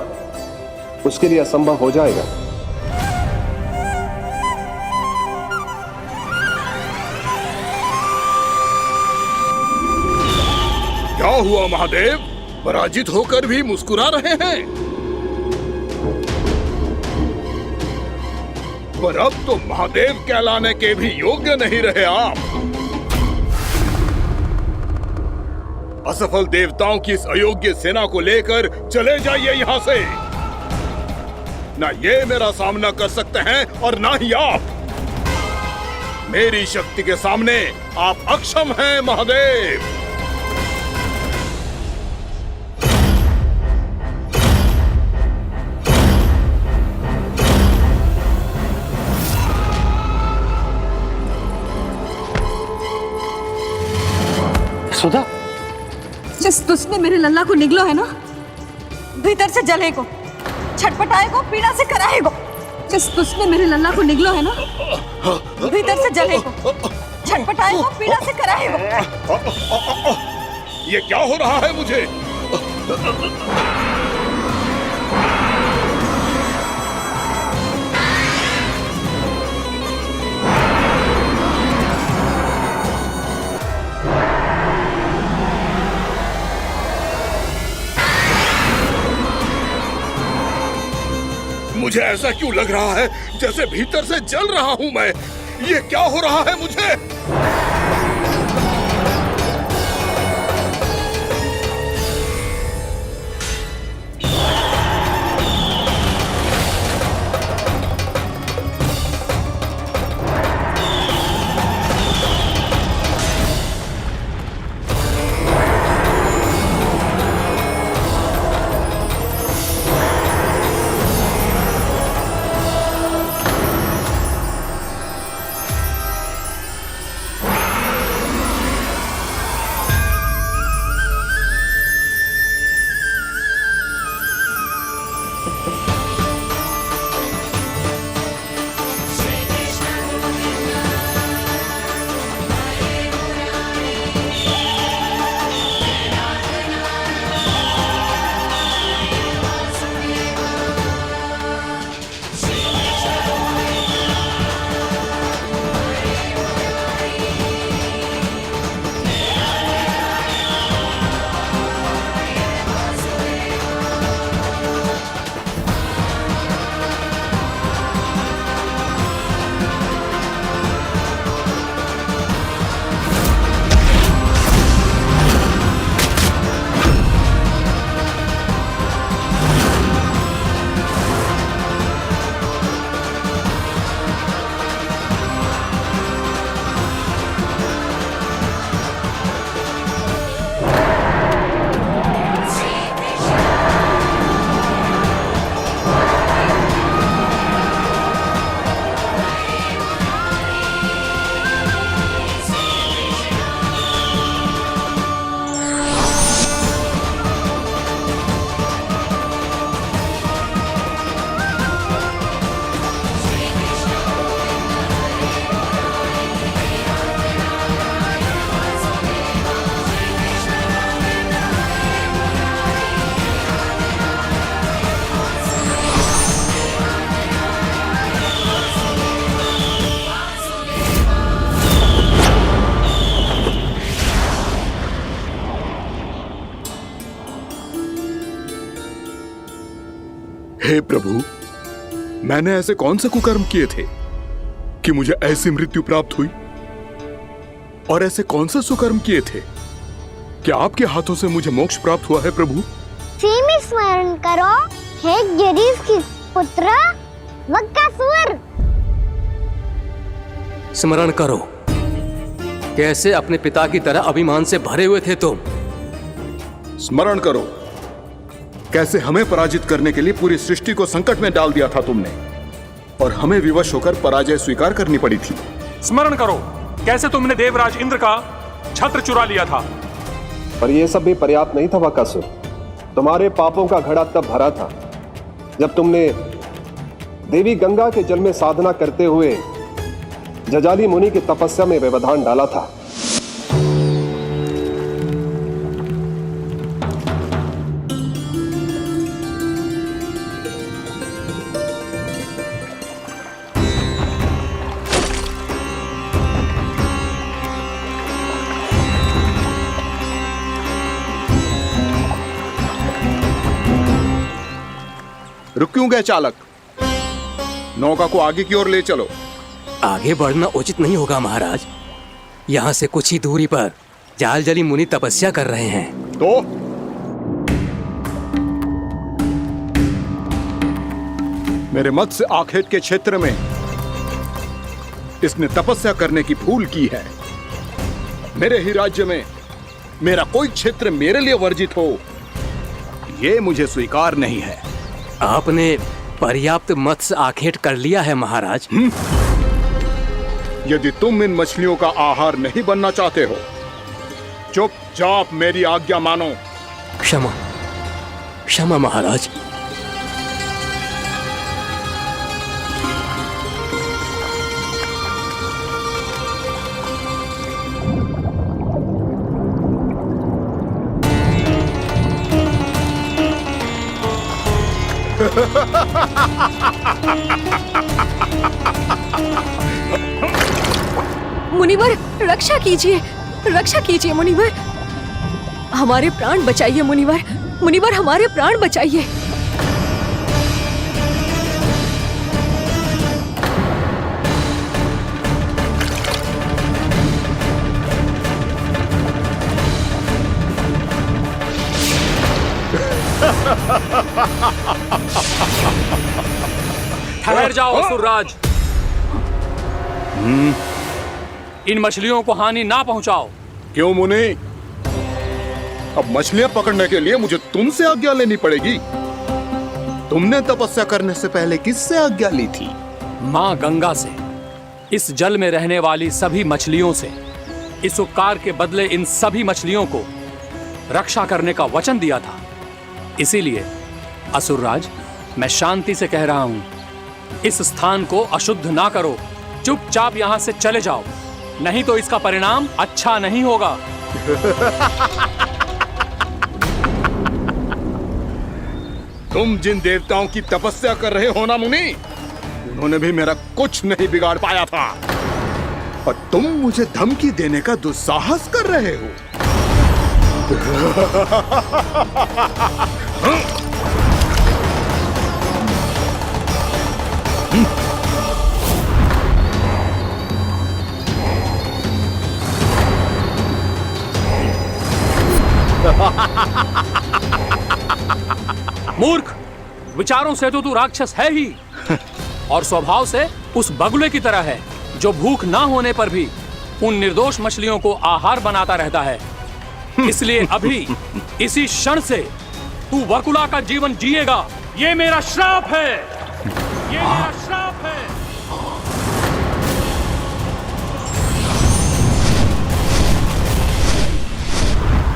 उसके लिए असंभव हो जाएगा। क्या हुआ महादेव, पराजित होकर भी मुस्कुरा रहे हैं? पर अब तो महादेव कहलाने के भी योग्य नहीं रहे आप। असफल देवताओं की इस अयोग्य सेना को लेकर चले जाइए यहां से। ना ये मेरा सामना कर सकते हैं और ना ही आप। मेरी शक्ति के सामने आप अक्षम हैं महादेव। सुधा, जिस दुष्ट ने मेरे लल्ला को निगलो है ना, भीतर से जलेगो, छटपटाएगो, पीड़ा से कराएगो। जिस दुष्ट ने मेरे लल्ला को निगलो है ना, भीतर से जलेगो, छटपटाएगो, पीड़ा से कराएगो। ये क्या हो रहा है मुझे? मुझे ऐसा क्यों लग रहा है जैसे भीतर से जल रहा हूं मैं? ये क्या हो रहा है मुझे? हे प्रभु, मैंने ऐसे कौन से कुकर्म किए थे कि मुझे ऐसी मृत्यु प्राप्त हुई? और ऐसे कौन से सुकर्म किए थे कि आपके हाथों से मुझे मोक्ष प्राप्त हुआ है प्रभु? में स्मरण करो, हे गिरीश की पुत्र बकासुर। स्मरण करो, कैसे अपने पिता की तरह अभिमान से भरे हुए थे तुम। स्मरण करो, कैसे हमें पराजित करने के लिए पूरी सृष्टि को संकट में डाल दिया था तुमने, और हमें विवश होकर पराजय स्वीकार करनी पड़ी थी। स्मरण करो, कैसे तुमने देवराज इंद्र का छत्र चुरा लिया था। पर यह सब भी पर्याप्त नहीं था बकासुर। तुम्हारे पापों का घड़ा तब भरा था जब तुमने देवी गंगा के जल में साधना करते हुए जजाली मुनि की तपस्या में व्यवधान डाला था। रुक क्यों गए चालक? नौका को आगे की ओर ले चलो। आगे बढ़ना उचित नहीं होगा महाराज। यहाँ से कुछ ही दूरी पर जालजली मुनि तपस्या कर रहे हैं। तो मेरे मत्स्य आखेट के क्षेत्र में इसने तपस्या करने की भूल की है। मेरे ही राज्य में मेरा कोई क्षेत्र मेरे लिए वर्जित हो, यह मुझे स्वीकार नहीं है। आपने पर्याप्त मत्स्य आखेट कर लिया है महाराज। यदि तुम इन मछलियों का आहार नहीं बनना चाहते हो, चुपचाप मेरी आज्ञा मानो। क्षमा, क्षमा महाराज। मुनिवर, रक्षा कीजिए, रक्षा कीजिए मुनिवर, हमारे प्राण बचाइए मुनिवर, मुनिवर हमारे प्राण बचाइए। ठहर जाओ असुरराज, इन मछलियों को हानि ना पहुंचाओ। क्यों मुनि? अब मछलियां पकड़ने के लिए मुझे तुमसे आज्ञा लेनी पड़ेगी। तुमने तपस्या करने से पहले किससे आज्ञा ली थी? मां गंगा से, इस जल में रहने वाली सभी मछलियों से। इस उपकार के बदले इन सभी मछलियों को रक्षा करने का वचन दिया था। इसीलिए असुरराज, मैं शांति से कह रहा हूं, इस स्थान को अशुद्ध ना करो। चुपचाप यहां से चले जाओ, नहीं तो इसका परिणाम अच्छा नहीं होगा। तुम जिन देवताओं की तपस्या कर रहे हो ना मुनि, उन्होंने भी मेरा कुछ नहीं बिगाड़ पाया था, और तुम मुझे धमकी देने का दुस्साहस कर रहे हो। मूर्ख, विचारों से तो तू राक्षस है ही, और स्वभाव से उस बगुले की तरह है जो भूख ना होने पर भी उन निर्दोष मछलियों को आहार बनाता रहता है। इसलिए अभी इसी क्षण से तू वकुला का जीवन जिएगा। ये मेरा श्राप है, ये मेरा श्राप है।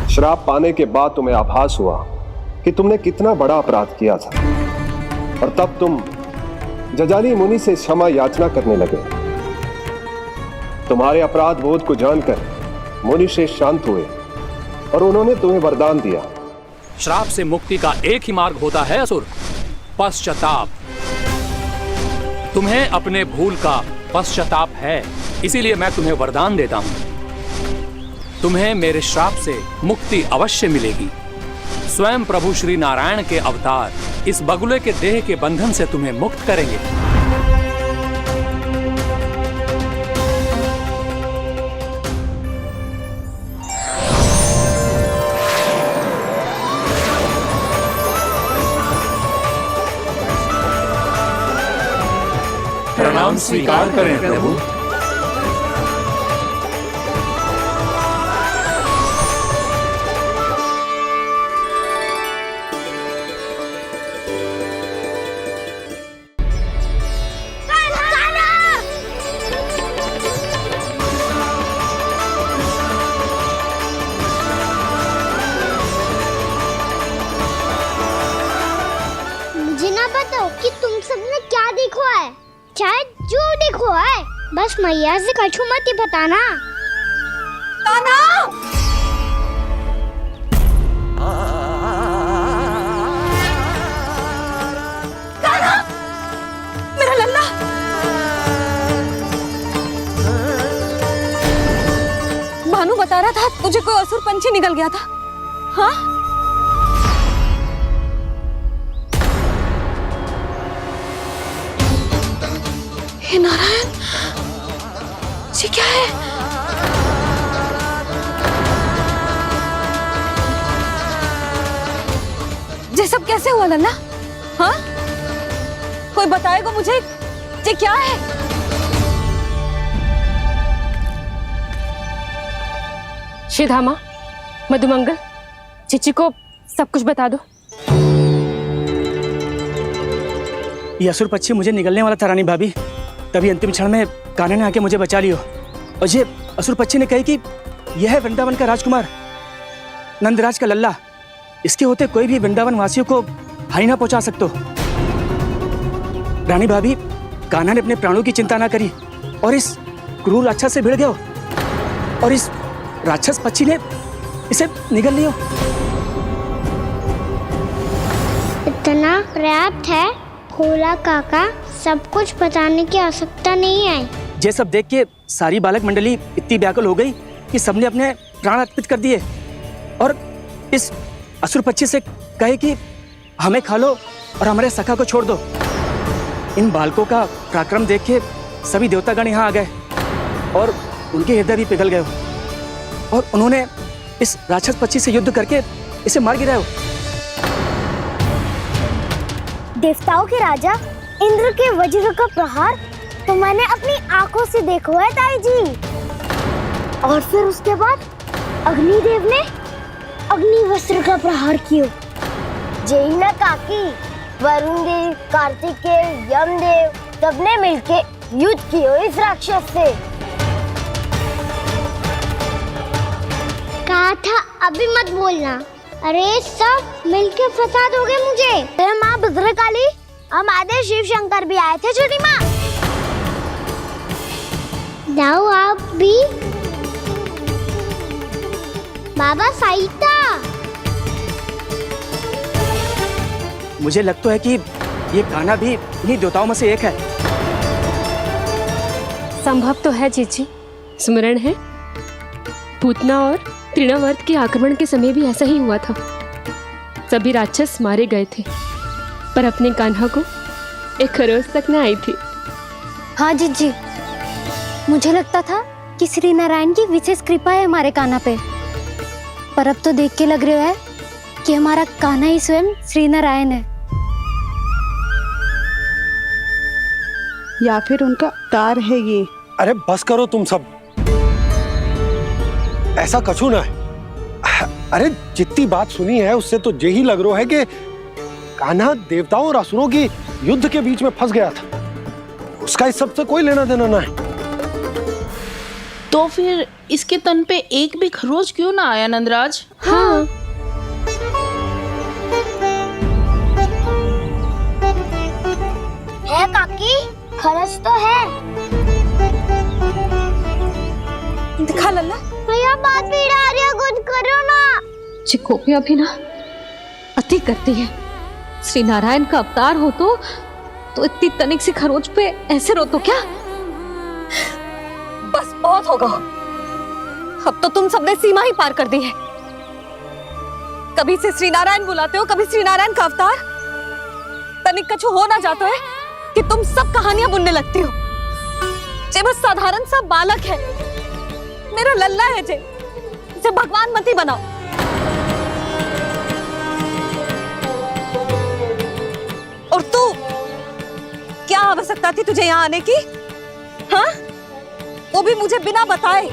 श्राप पाने के बाद तुम्हें आभास हुआ कि तुमने कितना बड़ा अपराध किया था, और तब तुम जजाली मुनि से क्षमा याचना करने लगे। तुम्हारे अपराध बोध को जानकर मुनि से शांत हुए और उन्होंने तुम्हें वरदान दिया। श्राप से मुक्ति का एक ही मार्ग होता है असुर, पश्चाताप। तुम्हें अपने भूल का पश्चाताप है, इसीलिए मैं तुम्हें वरदान देता हूं। तुम्हें मेरे श्राप से मुक्ति अवश्य मिलेगी। स्वयं प्रभु श्री नारायण के अवतार इस बगुले के देह के बंधन से तुम्हें मुक्त करेंगे। प्रणाम स्वीकार करें प्रभु। मुझे ना बताओ कि तुम सबने क्या देखा है, चाहे जो देखो है, बस मैया से कछु मत ही बताना। कान्हा! कान्हा! मेरा लल्ला! भानु बता रहा था तुझे कोई असुर पंछी निकल गया था। हाँ? हे नारायण, ये क्या है? ये सब कैसे हुआ लल्ला? हाँ? कोई बताएगा मुझे ये क्या है? श्रीधामा, मधुमंगल, चिची को सब कुछ बता दो। ये असुर पक्षी मुझे निगलने वाला था रानी भाभी, तभी अंतिम क्षण में कान्हा ने आके मुझे बचा लियो। और ये असुर पक्षी ने कही कि यह है वृंदावन का राजकुमार, नंदराज का लल्ला। इसके होते कोई भी वृंदावन वासियों को हानि ना पहुंचा सकते। रानी भाभी, कान्हा ने अपने प्राणों की चिंता ना करी और इस क्रूर राक्षस से भिड़ गया और इस राक्षस पक्षी ने इसे निगल लियो। इतना पर्याप्त है भोला काका, सब कुछ बताने की आवश्यकता नहीं है। ये सब देख के सारी बालक मंडली इतनी व्याकुल हो गई कि सबने अपने प्राण अर्पित कर दिए और इस असुर पक्षी से कहे कि हमें खा लो और हमारे सखा को छोड़ दो। इन बालकों का पराक्रम देख के सभी देवतागण यहाँ आ गए और उनके हृदय भी पिघल गए और उन्होंने इस राक्षस पक्षी से युद्ध करके इसे मार गिराया। देवताओं के राजा इंद्र के वज्र का प्रहार तो मैंने अपनी आंखों से देखा है ताई जी। और फिर उसके बाद अग्निदेव ने अग्निवस्त्र का प्रहार किया। जय ना काकी, वरुण देव, कार्तिकेय, यमदेव सबने मिलके युद्ध किया इस राक्षस से। कहा था अभी मत बोलना। अरे सब मिलके फंसा दोगे मुझे। माँ भद्रकाली, हमारे शिव शंकर भी आए थे छोटी माँ। जाओ आप भी। बाबा साईता, मुझे लगता है कि ये कान्हा भी इन्हीं देवताओं में से एक है। संभव तो है चीची। स्मरण है, पूतना और तृणावर्त के आक्रमण के समय भी ऐसा ही हुआ था। सभी राक्षस मारे गए थे, पर अपने कान्हा को एक खरोच तक न आई थी। हाँ जीजी, मुझे लगता था कि श्री नारायण की विशेष कृपा है हमारे कान्हा पे, पर अब तो देख के लग रहा है कि हमारा कान्हा ही स्वयं श्री नारायण है। या फिर उनका अवतार है ये। अरे बस करो तुम सब, ऐसा कछु ना है। अरे जितनी बात सुनी है उससे तो यही लग रहा है कि कान्हा देवताओं और असुरों की युद्ध के बीच में फंस गया था। उसका इस सब से कोई लेना देना ना है। तो फिर इसके तन पे एक भी खरोच क्यों ना आया नंदराज? हाँ, है काकी, खरच तो है। दिखा लल्ला। भैया बात पीड़ा आ रही है, कुछ करो ना। चिकोपिया भी ना अति करती है। श्री नारायण का अवतार हो तो इतनी तनिक सी खरोच पे ऐसे रो तो क्या? बस बहुत होगा। अब तो तुम सबने सीमा ही पार कर दी है। कभी से श्री नारायण बुलाते हो, कभी श्री नारायण का अवतार। तनिक कछु हो ना जाता है कि तुम सब कहानियां बुनने लगती हो। जे बस साधारण सा बालक है, मेरा लल्ला है जे, इसे भगवान मत ही बनाओ। और तू, क्या आवश्यकता थी तुझे यहाँ आने की? हाँ, वो भी मुझे बिना बताए।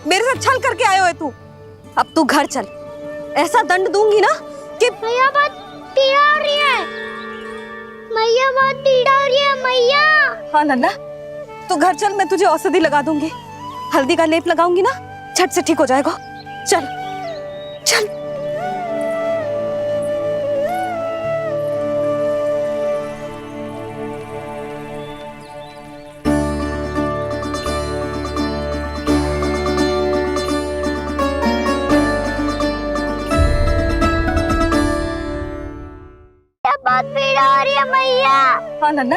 मेरे साथ छल करके आयो है तू। अब तू घर चल, ऐसा दंड दूंगी ना कि मैया बहुत पीड़ा हो रही है। मैया बहुत पीड़ा हो रही है मैया। हाँ लल्ला, तू घर चल, मैं तुझे औषधि लगा दूंगी। हल्दी का लेप लगाऊंगी ना, झट से ठीक हो जाएगा। चल चल। बहुत पीड़ा हो रही है मैया। हाँ लल्ला,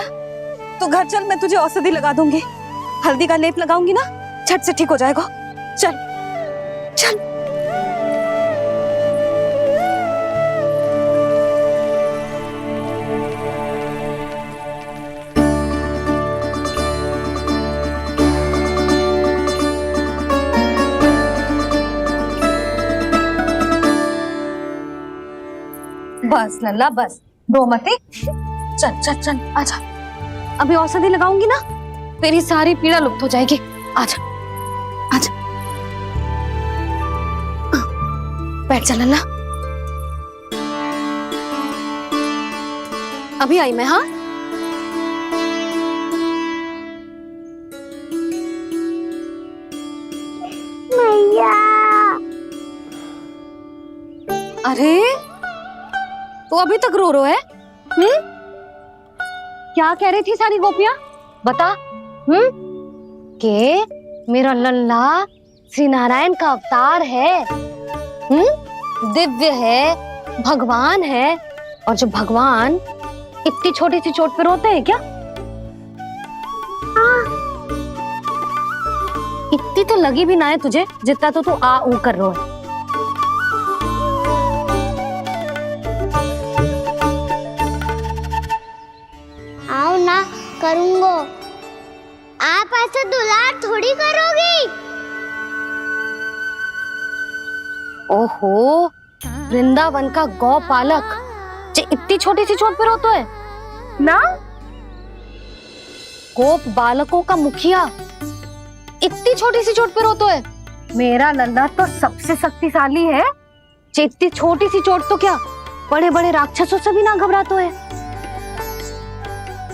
तू घर चल, मैं तुझे औषधि लगा दूंगी। हल्दी का लेप लगाऊंगी ना, झट से ठीक हो जाएगा। चल चल। बस लल्ला बस, रो मत। चल चल चल, आजा। अभी औषधि लगाऊंगी ना, तेरी सारी पीड़ा लुप्त हो जाएगी। आजा आजा, बैठ जा लल्ला। अभी आई मैं। हाँ, मैया। अरे तू अभी तक रो है? क्या कह रही थी सारी गोपियां? बता। के मेरा लल्ला श्री नारायण का अवतार है, दिव्य है, भगवान है। और जो भगवान इतनी छोटी सी चोट पे रोते हैं क्या? इतनी तो लगी भी ना है तुझे, जितना तो तू आ ऊ कर रो है। आओ ना, करूंगो। आप ऐसे दुलार थोड़ी करोगी। ओहो, वृंदावन का गौपालक जो इतनी छोटी सी चोट पे रोता है ना? गोप बालकों का मुखिया इतनी छोटी सी चोट पे रोता है? मेरा लल्ला तो सबसे शक्तिशाली है। इतनी छोटी सी चोट तो क्या, बड़े बड़े राक्षसों से भी ना घबराता है।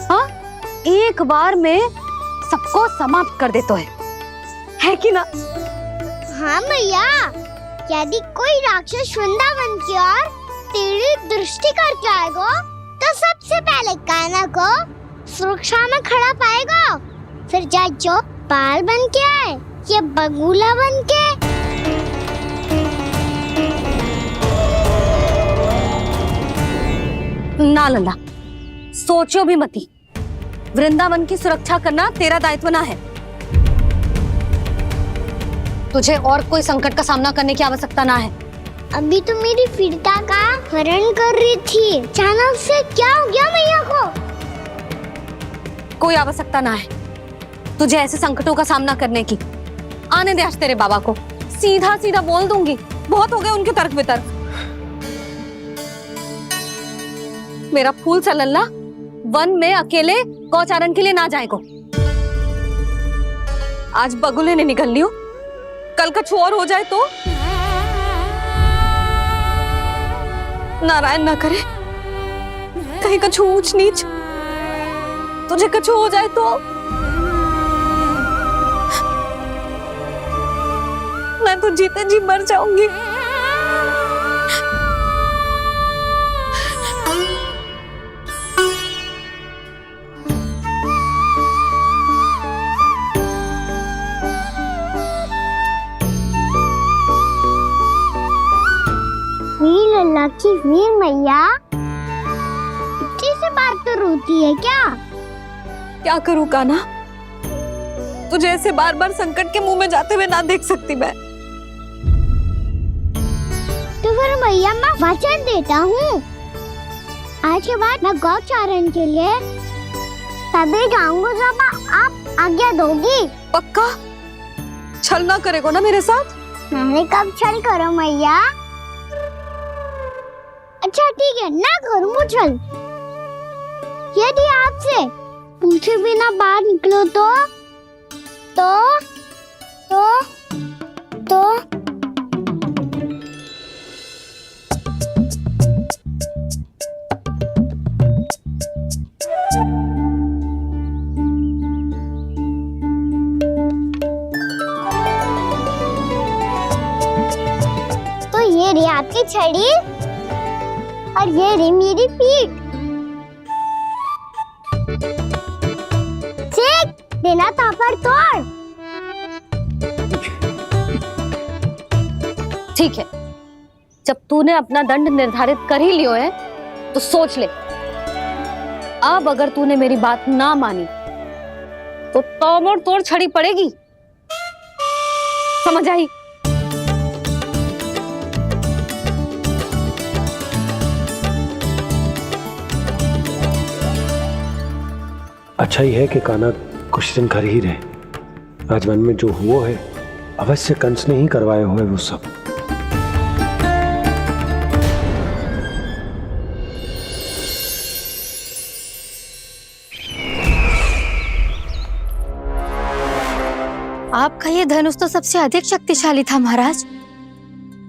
हाँ, एक बार में सबको समाप्त कर देता है कि ना? हाँ मैया, यदि कोई राक्षस वृंदावन की ओर टेढ़ी दृष्टि करके आएगा, तो सबसे पहले कान्हा को सुरक्षा में खड़ा पाएगा। फिर चाहे जो बाल बन के आए या बगुला बन के। ना लल्ला, सोचो भी मती। वृंदावन की सुरक्षा करना तेरा दायित्व ना है। तुझे और कोई संकट का सामना करने की आवश्यकता ना है। अभी तो मेरी पीड़िता का हरण कर रही थी, अचानक से क्या हो गया मैया को? कोई आवश्यकता ना है तुझे ऐसे संकटों का सामना करने की। आने दे आज तेरे बाबा को, सीधा सीधा बोल दूंगी। बहुत हो गए उनके तर्क वितर्क। मेरा फूल सा लल्ला वन में अकेले गौचारण के लिए ना जाएगो। आज बगुले ने निकल लियो, कल का छोर हो जाए तो? नारायण ना करे, कहीं कछु ऊंच नीच तुझे कछु हो जाए तो? मैं तो जीते जी मर जाऊंगी। लल्ला की वीर मैया इतनी सी बात तो रोती है क्या? क्या करूं कान्हा, तुझे ऐसे बार बार संकट के मुंह में जाते हुए ना देख सकती मैं। तो फिर मैया मैं वचन देता हूँ, आज के बाद मैं गौचारण के लिए तभी जाऊंगा जब आप आज्ञा दोगी। पक्का? छल ना करेगा ना मेरे साथ? मैंने कब छल करो मैया? अच्छा ठीक है, ना करूँ छल। यदि आपसे पूछे बिना बाहर निकलो तो ये रही आपकी छड़ी और ये रही मेरी पीठ। देना तापर तोड़। ठीक है, जब तूने अपना दंड निर्धारित कर ही लियो है तो सोच ले, अब अगर तूने मेरी बात ना मानी तो तोड़ तोड़ छड़ी पड़ेगी, समझ आई? अच्छा ही है कि कान्हा कुछ दिन घर ही रहे। राजवन में जो हुआ है अवश्य कंस ने ही करवाए हुए वो सब। आपका ये धनुष तो सबसे अधिक शक्तिशाली था महाराज,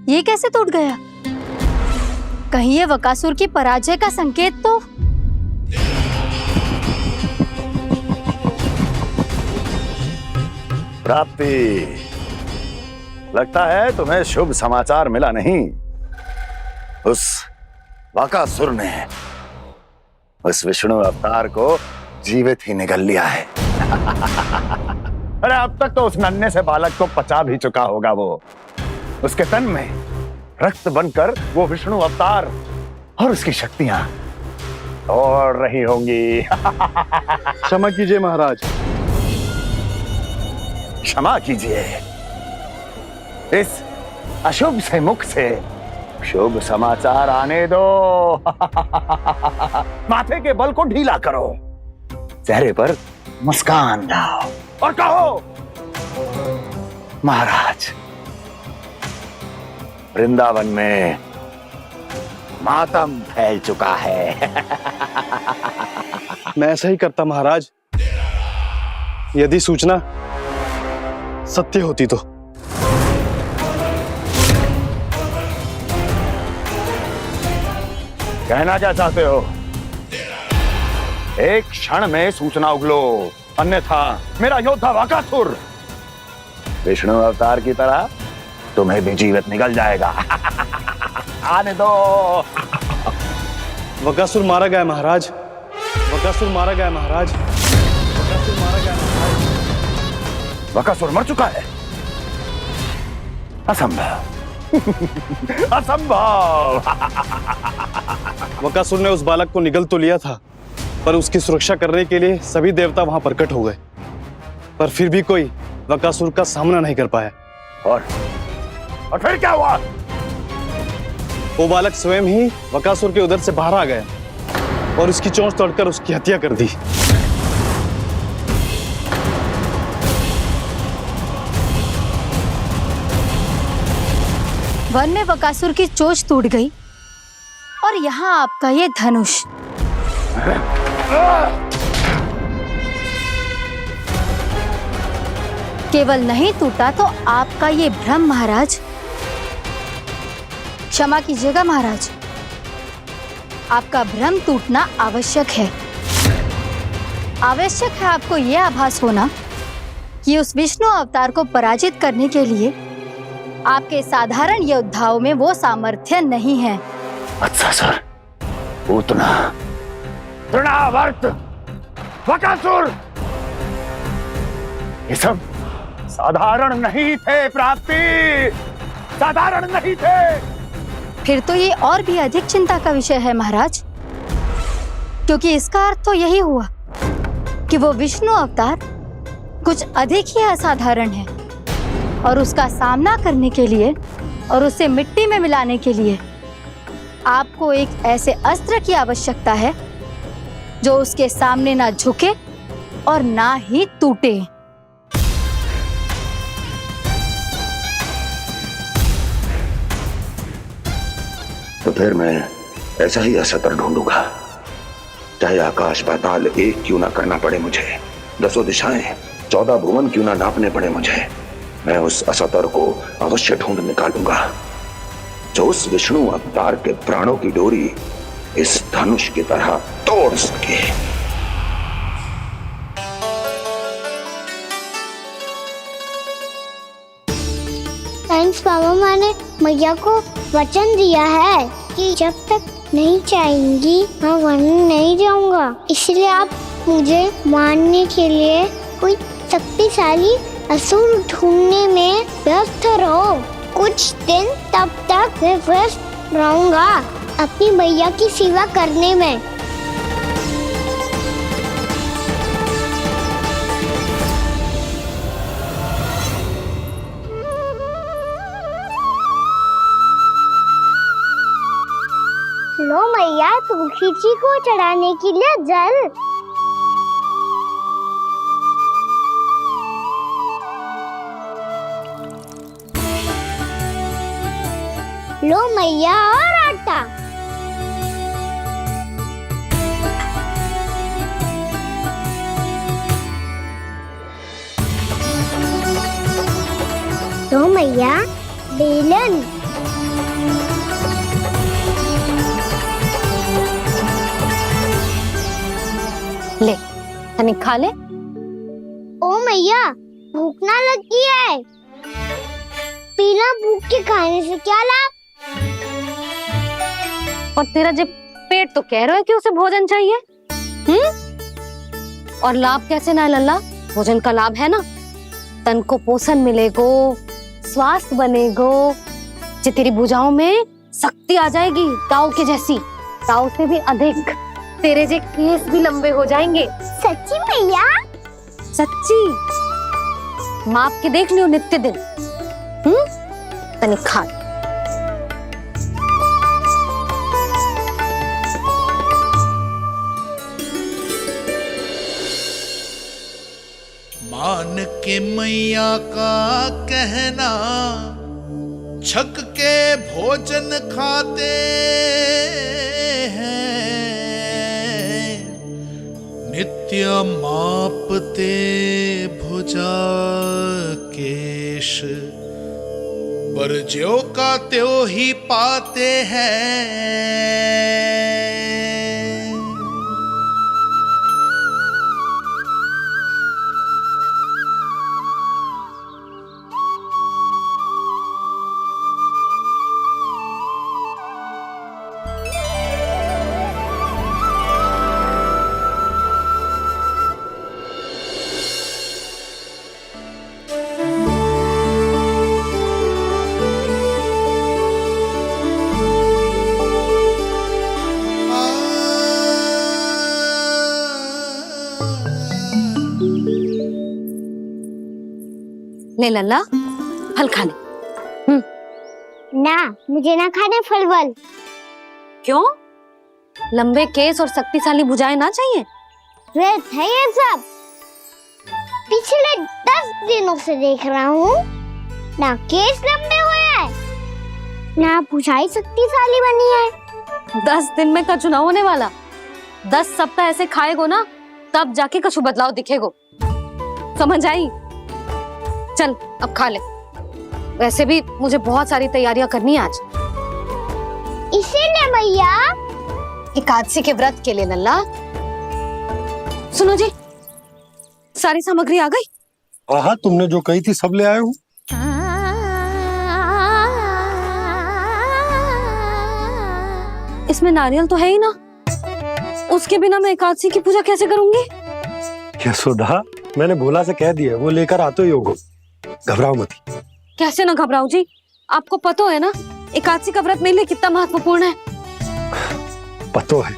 ये कैसे टूट गया? कहीं ये बकासुर की पराजय का संकेत तो? प्राप्ति, लगता है तुम्हें शुभ समाचार मिला नहीं। उस बकासुर ने उस विष्णु अवतार को जीवित ही निगल लिया है। अरे अब तक तो उस नन्हे से बालक को पचा भी चुका होगा वो। उसके तन में रक्त बनकर वो विष्णु अवतार और उसकी शक्तियां दौड़ रही होंगी। क्षमा कीजिए महाराज। क्षमा कीजिए, इस अशुभ से मुख से शुभ समाचार आने दो। माथे के बल को ढीला करो, चेहरे पर मुस्कान लाओ और कहो, महाराज, वृंदावन में मातम फैल चुका है। मैं ऐसा ही करता महाराज, यदि सूचना सत्य होती तो। कहना क्या चाहते हो? एक क्षण में सूचना उगलो, अन्यथा मेरा योद्धा बकासुर विष्णु अवतार की तरह तुम्हें भी जीवित निकल जाएगा। आने दो। बकासुर मारा गया महाराज, बकासुर मारा गया महाराज, बकासुर मारा गया महाराज। बकासुर मर चुका है? असंभव। असंभव। बकासुर ने उस बालक को निगल तो लिया था, पर उसकी सुरक्षा करने के लिए सभी देवता वहां प्रकट हो गए, पर फिर भी कोई बकासुर का सामना नहीं कर पाया। और फिर क्या हुआ? वो बालक स्वयं ही बकासुर के उदर से बाहर आ गया और उसकी चोंच तोड़कर उसकी हत्या कर दी। वन में बकासुर की चोंच टूट गई और यहाँ आपका ये धनुष। केवल नहीं टूटा तो आपका ये भ्रम महाराज। क्षमा कीजिएगा महाराज, आपका भ्रम टूटना आवश्यक है। आवश्यक है आपको यह आभास होना कि उस विष्णु अवतार को पराजित करने के लिए आपके साधारण योद्धाओं में वो सामर्थ्य नहीं है। वत्सासुर, पूतना, तृणावर्त, बकासुर, ये सब साधारण नहीं थे प्राप्ति, साधारण नहीं थे। फिर तो ये और भी अधिक चिंता का विषय है महाराज, क्योंकि इसका अर्थ तो यही हुआ कि वो विष्णु अवतार कुछ अधिक ही असाधारण है और उसका सामना करने के लिए और उसे मिट्टी में मिलाने के लिए आपको एक ऐसे अस्त्र की आवश्यकता है जो उसके सामने ना झुके और ना ही टूटे। तो फिर मैं ऐसा ही अस्त्र ढूंढूंगा, चाहे आकाश पाताल एक क्यों ना करना पड़े मुझे, 10 दिशाएं 14 भुवन क्यों ना नापने पड़े मुझे, मैं उस अस्त्र को अवश्य ढूंढ निकालूंगा जो उस विष्णु अवतार के प्राणों की डोरी इस धनुष की तरह तोड़ सके। थैंक्स मामा, ने मैया को वचन दिया है कि जब तक नहीं चाहेंगी मैं वन नहीं जाऊंगा, इसलिए आप मुझे मारने के लिए कोई शक्तिशाली असुर ढूंढने में व्यस्त रहो। कुछ दिन तब तक मैं व्यस्त रहूंगा अपनी मैया की सेवा करने में। लो मैया, तुलसी जी को चढ़ाने के लिए जल। लो मैया, और आटा। लो मैया, बेलन। ले, तनिक खा ले। ओ मैया, भूख ना लगी है। बिना भूख के खाने से क्या लाभ? और तेरा जब पेट तो कह रहा है कि उसे भोजन चाहिए, और लाभ कैसे ना लल्ला? भोजन का लाभ है ना, तन को पोषण मिलेगो, स्वास्थ्य बनेगो, जे तेरी भुजाओं में शक्ति आ जाएगी ताऊ के जैसी, ताऊ से भी अधिक। तेरे जे केस भी लंबे हो जाएंगे। सच्ची मैया? सच्ची। माप के देख लियो नित्य दिन। तनिक खा। मान के मैया का कहना, छक के भोजन खाते हैं, नित्य मापते भुजा केश, पर ज्यो का त्यों ही पाते हैं। ले लल्ला, फल खा ले। ना, मुझे ना खाने फल वल। क्यों? लंबे केस और शक्तिशाली भुजाएं ना चाहिए? व्यर्थ है ये सब। पिछले 10 दिनों से देख रहा हूँ, ना केस लंबे हुए हैं, ना भुजाएं शक्तिशाली बनी है। 10 दिन में का चुनाव होने वाला, 10 सप्ताह ऐसे खाएगो ना, तब जाके कछु बदलाव दिखेगो। समझ आई? चल अब खा ले। वैसे भी मुझे बहुत सारी तैयारियां करनी है आज। इसीलिए मैया, एकादशी के व्रत के लिए लल्ला। सुनो जी, सारी सामग्री आ गई? हाँ, तुमने जो कही थी सब ले आए हूँ। इसमें नारियल तो है ही ना, उसके बिना मैं एकादशी की पूजा कैसे करूंगी? यशोदा, मैंने भोला से कह दिया, वो लेकर आते ही होगो, घबराओ मत। कैसे ना घबराओ जी, आपको पता है ना एकादशी का व्रत मेरे लिए कितना महत्वपूर्ण है। पतो है।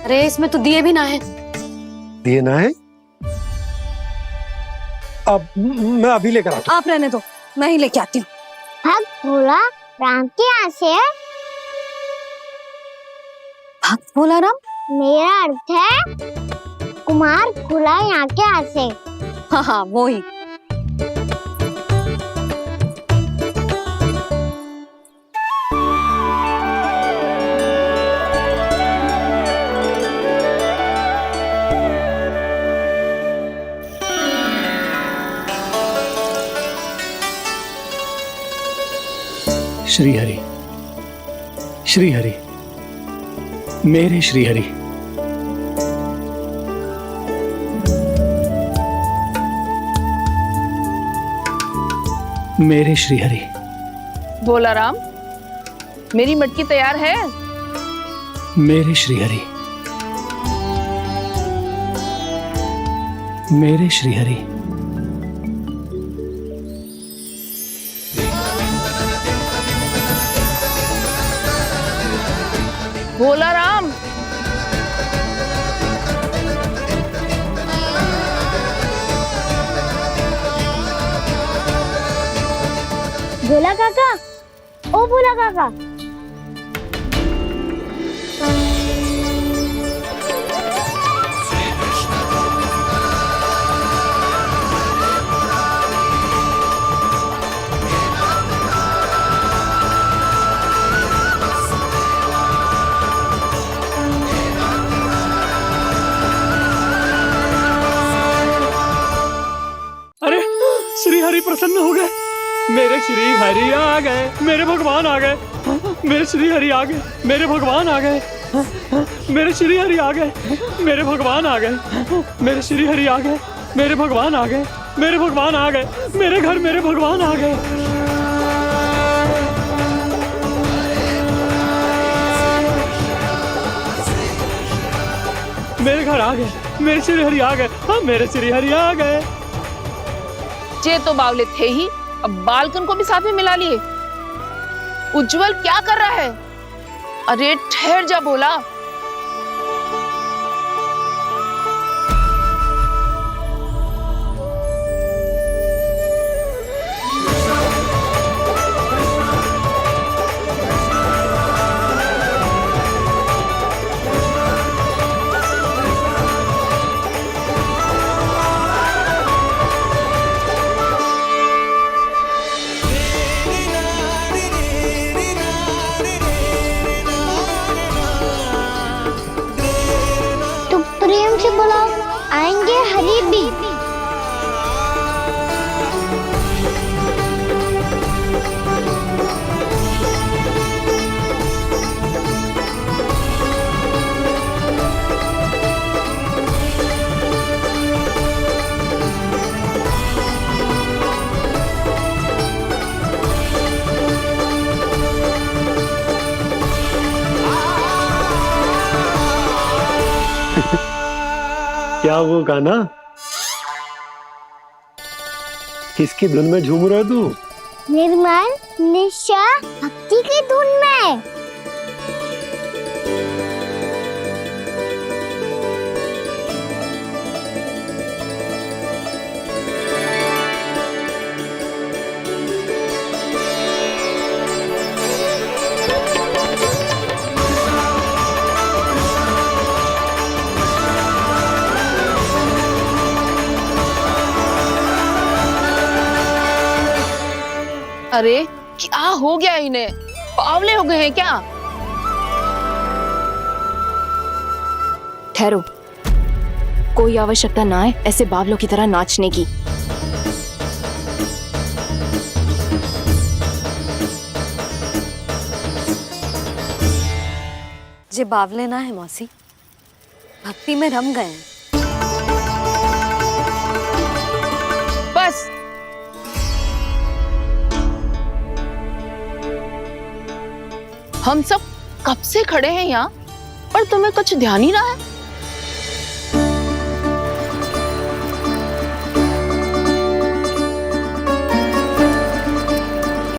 अरे इसमें तो दिए भी ना है। दिए ना है? अब मैं अभी लेकर आता आप रहने दो, मैं ही लेके आती हूँ। भक्त भोला राम के यहाँ से है। भक्त भोला राम? मेरा अर्थ है कुमार खुला यहाँ के यहाँ से। हाँ हाँ वो ही। श्री हरि, श्री हरि, मेरे श्री हरि। मेरे श्री हरि। भोला राम, मेरी मटकी तैयार है? मेरे श्री हरि, मेरे श्री हरि। भोला राम, भोला काका, ओ भोला काका। अरे श्री हरि प्रसन्न हो गए, मेरे श्री हरि आ गए, मेरे भगवान आ गए, मेरे श्री हरि आ गए, मेरे भगवान आ गए, मेरे श्री हरि आ गए, मेरे भगवान आ गए, मेरे श्री हरि आ गए, मेरे भगवान आ गए, मेरे भगवान आ गए, मेरे घर मेरे भगवान आ गए। मेरे घर आ गए, मेरे श्री हरि आ गए, हाँ मेरे श्री हरि आ गए। ये तो बावले थे ही, अब बालकन को भी साथ में मिला लिए। उज्जवल क्या कर रहा है? अरे ठहर जा भोला। प्रेम से बुलाओ, आएंगे हरि भी। क्या वो गाना? किसकी धुन में झूम रहा तू? निर्मल निशा भक्ति की धुन में। अरे क्या हो गया इन्हें? बावले हो गए हैं क्या? ठहरो, कोई आवश्यकता ना है ऐसे बावलों की तरह नाचने की। जे बावले ना है मौसी, भक्ति में रम गए हैं। बस हम सब कब से खड़े हैं यहाँ, पर तुम्हें कुछ ध्यान ही रहा है।